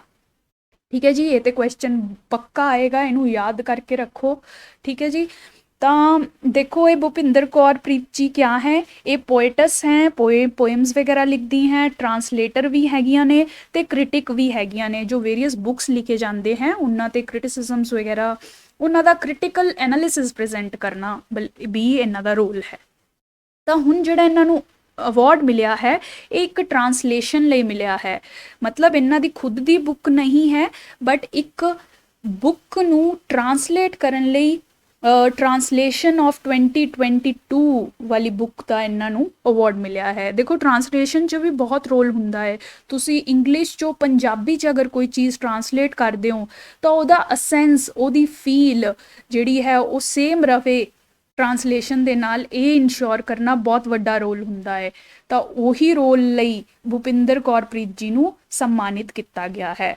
ਠੀਕ ਹੈ ਜੀ, ਇਹ ਤੇ ਕੁਐਸਚਨ ਪੱਕਾ ਆਏਗਾ, ਇਹਨੂੰ ਯਾਦ ਕਰਕੇ ਰੱਖੋ। ਠੀਕ ਹੈ ਜੀ, ਤਾਂ ਦੇਖੋ ਇਹ ਭੁਪਿੰਦਰ ਕੌਰ ਪ੍ਰੀਤ ਜੀ ਕਿਆ ਹੈ, ਇਹ ਪੋਇਟਸ ਹੈ, ਪੋਇਮਸ ਵਗੈਰਾ ਲਿਖਦੀ ਹੈ, ਟਰਾਂਸਲੇਟਰ ਵੀ ਹੈਗੀਆਂ ਨੇ ਤੇ ਕ੍ਰਿਟਿਕ ਵੀ ਹੈਗੀਆਂ ਨੇ। ਜੋ ਵੇਰੀਅਸ ਬੁੱਕਸ ਲਿਖੇ ਜਾਂਦੇ ਹੈ ਉਹਨਾਂ ਤੇ ਕ੍ਰਿਟਿਸਿਜ਼ਮਸ ਵਗੈਰਾ, ਉਹਨਾਂ ਦਾ ਕ੍ਰਿਟੀਕਲ ਐਨਾਲਿਸਿਸ ਪ੍ਰੈਜ਼ੈਂਟ ਕਰਨਾ ਵੀ ਇਹਨਾਂ ਦਾ ਰੋਲ ਹੈ। ਤਾਂ ਹੁਣ ਜਿਹੜਾ ਇਹਨਾਂ ਨੂੰ ਅਵਾਰਡ ਮਿਲਿਆ ਹੈ ਇਹ ਇੱਕ ਟਰਾਂਸਲੇਸ਼ਨ ਲਈ ਮਿਲਿਆ ਹੈ, ਮਤਲਬ ਇਹਨਾਂ ਦੀ ਖੁਦ ਦੀ ਬੁੱਕ ਨਹੀਂ ਹੈ ਬਟ ਇੱਕ ਬੁੱਕ ਨੂੰ ਟਰਾਂਸਲੇਟ ਕਰਨ ਲਈ ਟਰਾਂਸਲੇਸ਼ਨ ਆਫ 2022 ਵਾਲੀ ਬੁੱਕ ਦਾ ਇਹਨਾਂ ਨੂੰ ਅਵਾਰਡ ਮਿਲਿਆ ਹੈ। ਦੇਖੋ ਟਰਾਂਸਲੇਸ਼ਨ 'ਚ ਵੀ ਬਹੁਤ ਰੋਲ ਹੁੰਦਾ ਹੈ। ਤੁਸੀਂ ਇੰਗਲਿਸ਼ 'ਚੋਂ ਪੰਜਾਬੀ 'ਚ ਅਗਰ ਕੋਈ ਚੀਜ਼ ਟਰਾਂਸਲੇਟ ਕਰਦੇ ਹੋ ਤਾਂ ਉਹਦਾ ਅਸੈਂਸ, ਉਹਦੀ ਫੀਲ ਜਿਹੜੀ ਹੈ ਉਹ ਸੇਮ ਰਵੇ ਟਰਾਂਸਲੇਸ਼ਨ ਦੇ ਨਾਲ। ਇਹ ਇਨਸ਼ੋਰ ਕਰਨਾ ਬਹੁਤ ਵੱਡਾ ਰੋਲ ਹੁੰਦਾ ਹੈ। ਤਾਂ ਉਹੀ ਰੋਲ ਲਈ ਭੁਪਿੰਦਰ ਕੌਰ ਪ੍ਰੀਤ ਜੀ ਨੂੰ ਸਨਮਾਨਿਤ ਕੀਤਾ ਗਿਆ ਹੈ।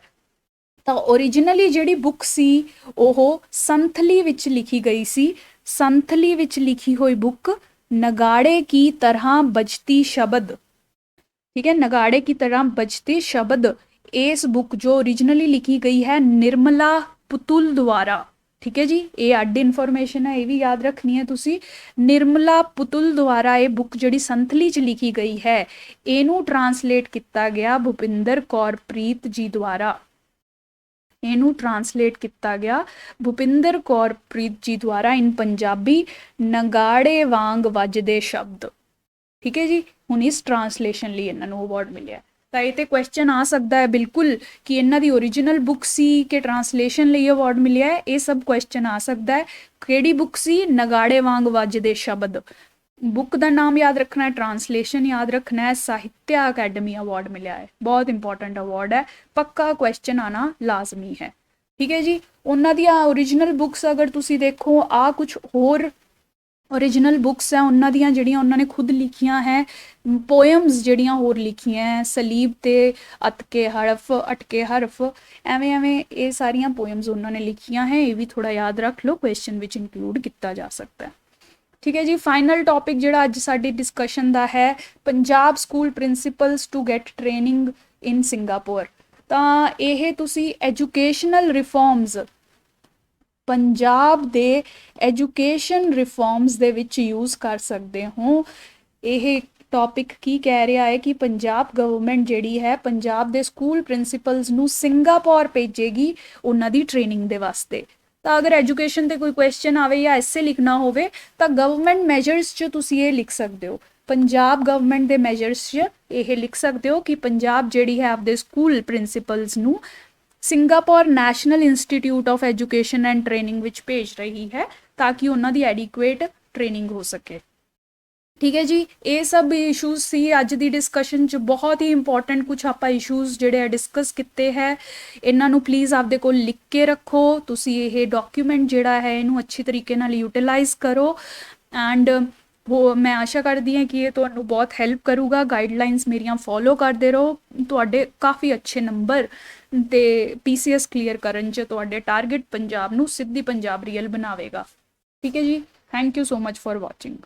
ਤਾਂ ਓਰੀਜਨਲੀ ਜਿਹੜੀ ਬੁੱਕ ਸੀ ਉਹ ਸੰਥਲੀ ਵਿੱਚ ਲਿਖੀ ਗਈ ਸੀ। ਸੰਥਲੀ ਵਿੱਚ ਲਿਖੀ ਹੋਈ ਬੁੱਕ ਨਗਾੜੇ ਕੀ ਤਰ੍ਹਾਂ ਬਜਤੀ ਸ਼ਬਦ, ਠੀਕ ਹੈ, ਨਗਾੜੇ ਕੀ ਤਰ੍ਹਾਂ ਬਜਤੇ ਸ਼ਬਦ, ਇਸ ਬੁੱਕ ਜੋ ਓਰੀਜਨਲੀ ਲਿਖੀ ਗਈ ਹੈ ਨਿਰਮਲਾ ਪੁਤੁਲ ਦੁਆਰਾ। ਠੀਕ ਹੈ ਜੀ, ਇਹ ਅੱਡ ਇਨਫੋਰਮੇਸ਼ਨ ਹੈ, ਇਹ ਵੀ ਯਾਦ ਰੱਖਣੀ ਹੈ ਤੁਸੀਂ। ਨਿਰਮਲਾ ਪੁਤੁਲ ਦੁਆਰਾ ਇਹ ਬੁੱਕ ਜਿਹੜੀ ਸੰਥਲੀ 'ਚ ਲਿਖੀ ਗਈ ਹੈ ਇਹਨੂੰ ਟਰਾਂਸਲੇਟ ਕੀਤਾ ਗਿਆ ਭੁਪਿੰਦਰ ਕੌਰ ਪ੍ਰੀਤ ਜੀ ਦੁਆਰਾ। ਇਹਨੂੰ ਟਰਾਂਸਲੇਟ ਕੀਤਾ ਗਿਆ ਭੁਪਿੰਦਰ ਕੌਰ ਪ੍ਰੀਤ ਜੀ ਦੁਆਰਾ ਇਨ ਪੰਜਾਬੀ ਨਗਾੜੇ ਵਾਂਗ ਵੱਜਦੇ ਸ਼ਬਦ। ਠੀਕ ਹੈ ਜੀ, ਹੁਣ ਇਸ ਟਰਾਂਸਲੇਸ਼ਨ ਲਈ ਇਹਨਾਂ ਨੂੰ ਅਵਾਰਡ ਮਿਲਿਆ। ਤਾਂ ਇਹ ਤੇ ਕੁਐਸਚਨ ਆ ਸਕਦਾ ਹੈ ਬਿਲਕੁਲ ਕਿ ਇਹਨਾਂ ਦੀ ਓਰੀਜਨਲ ਬੁੱਕ ਸੀ ਕਿ ਟਰਾਂਸਲੇਸ਼ਨ ਲਈ ਅਵਾਰਡ ਮਿਲਿਆ ਹੈ, ਇਹ ਸਭ ਕੁਐਸਚਨ ਆ ਸਕਦਾ ਹੈ। ਕਿਹੜੀ ਬੁੱਕ ਸੀ? ਨਗਾੜੇ ਵਾਂਗ ਵੱਜਦੇ ਸ਼ਬਦ। ਬੁੱਕ ਦਾ ਨਾਮ ਯਾਦ ਰੱਖਣਾ ਹੈ, ਟਰਾਂਸਲੇਸ਼ਨ ਯਾਦ ਰੱਖਣਾ ਹੈ, ਸਾਹਿਤਿਆ ਅਕੈਡਮੀ ਅਵਾਰਡ ਮਿਲਿਆ ਹੈ, ਬਹੁਤ ਇੰਪੋਰਟੈਂਟ ਅਵਾਰਡ ਹੈ, ਪੱਕਾ ਕੁਐਸਚਨ ਆਣਾ ਲਾਜ਼ਮੀ ਹੈ। ਠੀਕ ਹੈ ਜੀ, ਉਹਨਾਂ ਦੀਆਂ ਓਰੀਜਨਲ ਬੁੱਕਸ ਅਗਰ ਤੁਸੀਂ ਦੇਖੋ ਆ ਕੁਝ ਹੋਰ ਓਰੀਜਨਲ ਬੁੱਕਸ ਹੈ ਉਹਨਾਂ ਦੀਆਂ ਜਿਹੜੀਆਂ ਉਹਨਾਂ ਨੇ ਖੁਦ ਲਿਖੀਆਂ ਹੈ। ਪੋਇਮਸ ਜਿਹੜੀਆਂ ਹੋਰ ਲਿਖੀਆਂ ਹੈ, ਸਲੀਬ ਤੇ ਅਟਕੇ ਹਰਫ, ਐਵੇਂ ਐਵੇਂ ਇਹ ਸਾਰੀਆਂ ਪੋਇਮਸ ਉਹਨਾਂ ਨੇ ਲਿਖੀਆਂ ਹੈ। ਇਹ ਵੀ ਥੋੜਾ ਯਾਦ ਰੱਖ ਲਓ, ਕੁਐਸਚਨ ਵਿੱਚ ਇਨਕਲੂਡ ਕੀਤਾ ਜਾ ਸਕਦਾ ਹੈ। ਠੀਕ ਹੈ ਜੀ, ਫਾਈਨਲ ਟੌਪਿਕ ਜਿਹੜਾ ਅੱਜ ਸਾਡੀ ਡਿਸਕਸ਼ਨ ਦਾ ਹੈ, Punjab school principals to get training in Singapore. ਤਾਂ ਇਹ ਤੁਸੀਂ ਐਜੂਕੇਸ਼ਨਲ ਰਿਫਾਰਮਸ, ਪੰਜਾਬ ਦੇ ਐਜੂਕੇਸ਼ਨ ਰਿਫਾਰਮਸ ਦੇ ਵਿੱਚ ਯੂਜ਼ ਕਰ ਸਕਦੇ ਹੋ। ਇਹ ਟੌਪਿਕ ਕੀ ਕਹਿ ਰਿਹਾ ਹੈ ਕਿ ਪੰਜਾਬ ਗਵਰਨਮੈਂਟ ਜਿਹੜੀ ਹੈ ਪੰਜਾਬ ਦੇ ਸਕੂਲ ਪ੍ਰਿੰਸੀਪਲਸ ਨੂੰ ਸਿੰਗਾਪੁਰ ਭੇਜੇਗੀ ਉਹਨਾਂ ਦੀ ਟ੍ਰੇਨਿੰਗ ਦੇ ਵਾਸਤੇ। ਤਾਂ ਅਗਰ ਐਜੂਕੇਸ਼ਨ ਤੇ ਕੋਈ ਕੁਐਸਚਨ ਆਵੇ ਜਾਂ ਐਸੇ ਲਿਖਣਾ ਹੋਵੇ ਤਾਂ ਗਵਰਨਮੈਂਟ ਮੈਜਰਸ 'ਚ ਤੁਸੀਂ ਇਹ ਲਿਖ ਸਕਦੇ ਹੋ, ਪੰਜਾਬ ਗਵਰਨਮੈਂਟ ਦੇ ਮੈਜਰਸ 'ਚ ਇਹ ਲਿਖ ਸਕਦੇ ਹੋ ਕਿ ਪੰਜਾਬ ਜਿਹੜੀ ਹੈ ਆਪਦੇ ਸਕੂਲ ਪ੍ਰਿੰਸੀਪਲਸ ਨੂੰ Singapore national institute of education and training ਵਿੱਚ ਭੇਜ ਰਹੀ ਹੈ ਤਾਂ ਕਿ ਉਹਨਾਂ ਦੀ ਐਡਿਕੁਏਟ ਟ੍ਰੇਨਿੰਗ ਹੋ ਸਕੇ। ਠੀਕ ਹੈ ਜੀ, ਇਹ ਸਭ ਇਸ਼ੂਜ਼ ਸੀ ਅੱਜ ਦੀ ਡਿਸਕਸ਼ਨ 'ਚ, ਬਹੁਤ ਹੀ ਇੰਪੋਰਟੈਂਟ ਕੁਝ ਆਪਾਂ ਇਸ਼ੂਜ਼ ਜਿਹੜੇ ਆ ਡਿਸਕਸ ਕੀਤੇ ਹੈ। ਇਹਨਾਂ ਨੂੰ ਪਲੀਜ਼ ਆਪਦੇ ਕੋਲ ਲਿਖ ਕੇ ਰੱਖੋ। ਤੁਸੀਂ ਇਹ ਡਾਕੂਮੈਂਟ ਜਿਹੜਾ ਹੈ ਇਹਨੂੰ ਅੱਛੀ ਤਰੀਕੇ ਨਾਲ ਯੂਟਿਲਾਈਜ਼ ਕਰੋ ਐਂਡ ਮੈਂ ਆਸ਼ਾ ਕਰਦੀ ਹਾਂ ਕਿ ਇਹ ਤੁਹਾਨੂੰ ਬਹੁਤ ਹੈਲਪ ਕਰੂਗਾ। ਗਾਈਡਲਾਈਨਸ ਮੇਰੀਆਂ ਫੋਲੋ ਕਰਦੇ ਰਹੋ, ਤੁਹਾਡੇ ਕਾਫੀ ਅੱਛੇ ਨੰਬਰ ਤੇ PCS ਕਲੀਅਰ ਕਰਨ 'ਚ ਤੁਹਾਡੇ ਟਾਰਗੇਟ ਪੰਜਾਬ ਨੂੰ ਸਿੱਧੀ ਪੰਜਾਬ ਰੀਅਲ ਬਣਾਵੇਗਾ। ਠੀਕ ਹੈ ਜੀ, thank you so much for watching.